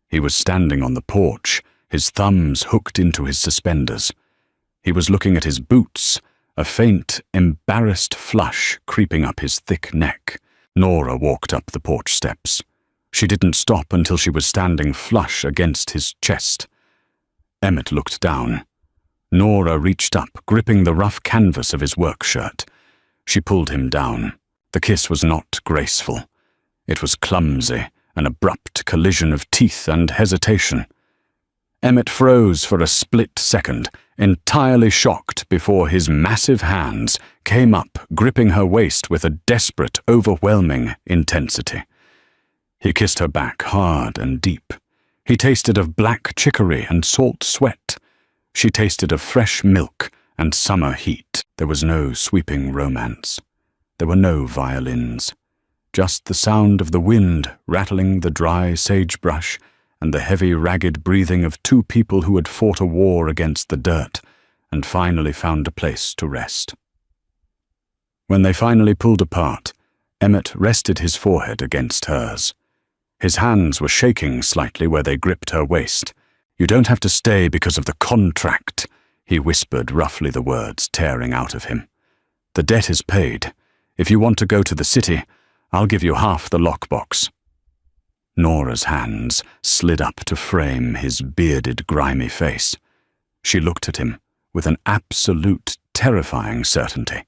He was standing on the porch, his thumbs hooked into his suspenders. He was looking at his boots, a faint, embarrassed flush creeping up his thick neck. Nora walked up the porch steps. She didn't stop until she was standing flush against his chest. Emmett looked down. Nora reached up, gripping the rough canvas of his work shirt. She pulled him down. The kiss was not graceful. It was clumsy, an abrupt collision of teeth and hesitation. Emmett froze for a split second, entirely shocked before his massive hands came up, gripping her waist with a desperate, overwhelming intensity. He kissed her back hard and deep. He tasted of black chicory and salt sweat. She tasted of fresh milk and summer heat. There was no sweeping romance. There were no violins. Just the sound of the wind rattling the dry sagebrush and the heavy, ragged breathing of two people who had fought a war against the dirt and finally found a place to rest. When they finally pulled apart, Emmett rested his forehead against hers. His hands were shaking slightly where they gripped her waist. "You don't have to stay because of the contract," he whispered, roughly, the words tearing out of him. "The debt is paid. If you want to go to the city, I'll give you half the lockbox." Nora's hands slid up to frame his bearded, grimy face. She looked at him with an absolute, terrifying certainty.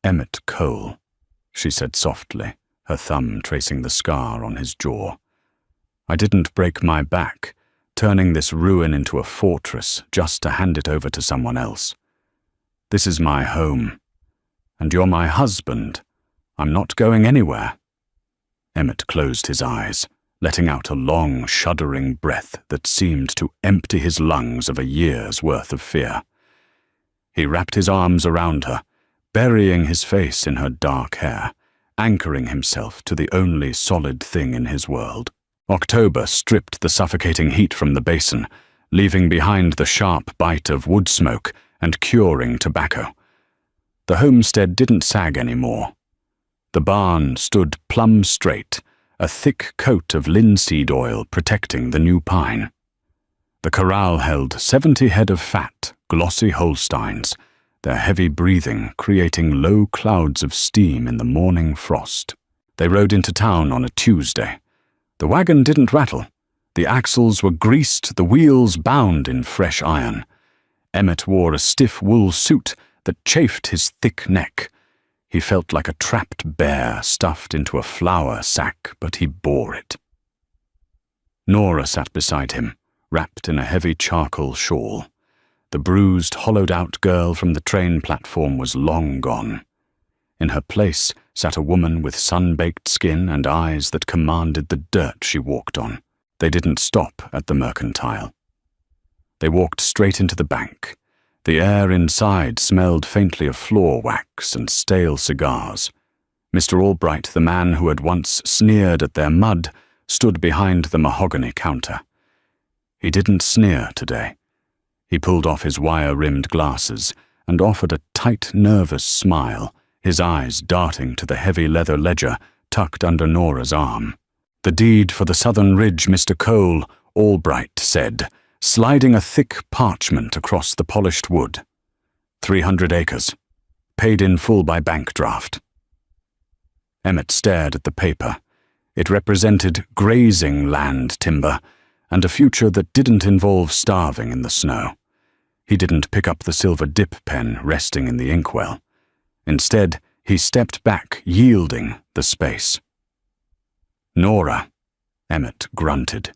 "Emmett Cole," she said softly, her thumb tracing the scar on his jaw. "I didn't break my back, turning this ruin into a fortress just to hand it over to someone else. This is my home, and you're my husband. I'm not going anywhere." Emmett closed his eyes, letting out a long, shuddering breath that seemed to empty his lungs of a year's worth of fear. He wrapped his arms around her, burying his face in her dark hair, anchoring himself to the only solid thing in his world. October stripped the suffocating heat from the basin, leaving behind the sharp bite of wood smoke and curing tobacco. The homestead didn't sag anymore. The barn stood plumb straight, a thick coat of linseed oil protecting the new pine. The corral held 70 head of fat, glossy Holsteins, their heavy breathing creating low clouds of steam in the morning frost. They rode into town on a Tuesday. The wagon didn't rattle. The axles were greased, the wheels bound in fresh iron. Emmett wore a stiff wool suit that chafed his thick neck. He felt like a trapped bear stuffed into a flour sack, but he bore it. Nora sat beside him, wrapped in a heavy charcoal shawl. The bruised, hollowed-out girl from the train platform was long gone. In her place sat a woman with sun-baked skin and eyes that commanded the dirt she walked on. They didn't stop at the mercantile. They walked straight into the bank. The air inside smelled faintly of floor wax and stale cigars. Mr. Albright, the man who had once sneered at their mud, stood behind the mahogany counter. He didn't sneer today. He pulled off his wire-rimmed glasses and offered a tight, nervous smile, his eyes darting to the heavy leather ledger tucked under Nora's arm. "The deed for the Southern Ridge, Mr. Cole," Albright said, sliding a thick parchment across the polished wood. 300 acres. Paid in full by bank draft. Emmett stared at the paper. It represented grazing land timber and a future that didn't involve starving in the snow. He didn't pick up the silver dip pen resting in the inkwell. Instead, he stepped back, yielding the space. "Nora," Emmett grunted.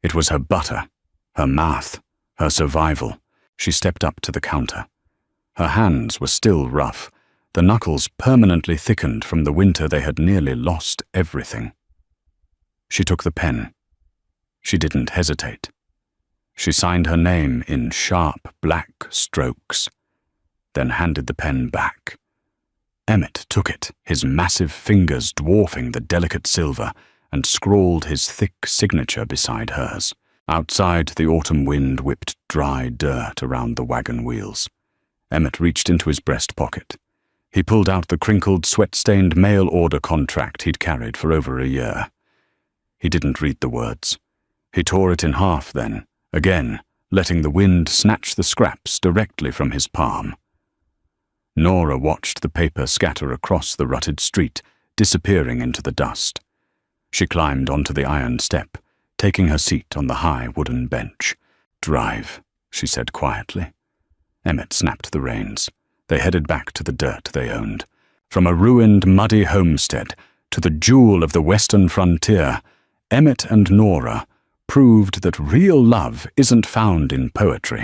It was her butter, her mouth, her survival. She stepped up to the counter. Her hands were still rough, the knuckles permanently thickened from the winter they had nearly lost everything. She took the pen. She didn't hesitate. She signed her name in sharp black strokes. then handed the pen back. Emmett took it, his massive fingers dwarfing the delicate silver, and scrawled his thick signature beside hers. Outside, the autumn wind whipped dry dirt around the wagon wheels. Emmett reached into his breast pocket. He pulled out the crinkled, sweat-stained mail order contract he'd carried for over a year. He didn't read the words. He tore it in half then, again, letting the wind snatch the scraps directly from his palm. Nora watched the paper scatter across the rutted street, disappearing into the dust. She climbed onto the iron step, taking her seat on the high wooden bench. "Drive," she said quietly. Emmett snapped the reins. They headed back to the dirt they owned. From a ruined, muddy homestead to the jewel of the western frontier, Emmett and Nora proved that real love isn't found in poetry.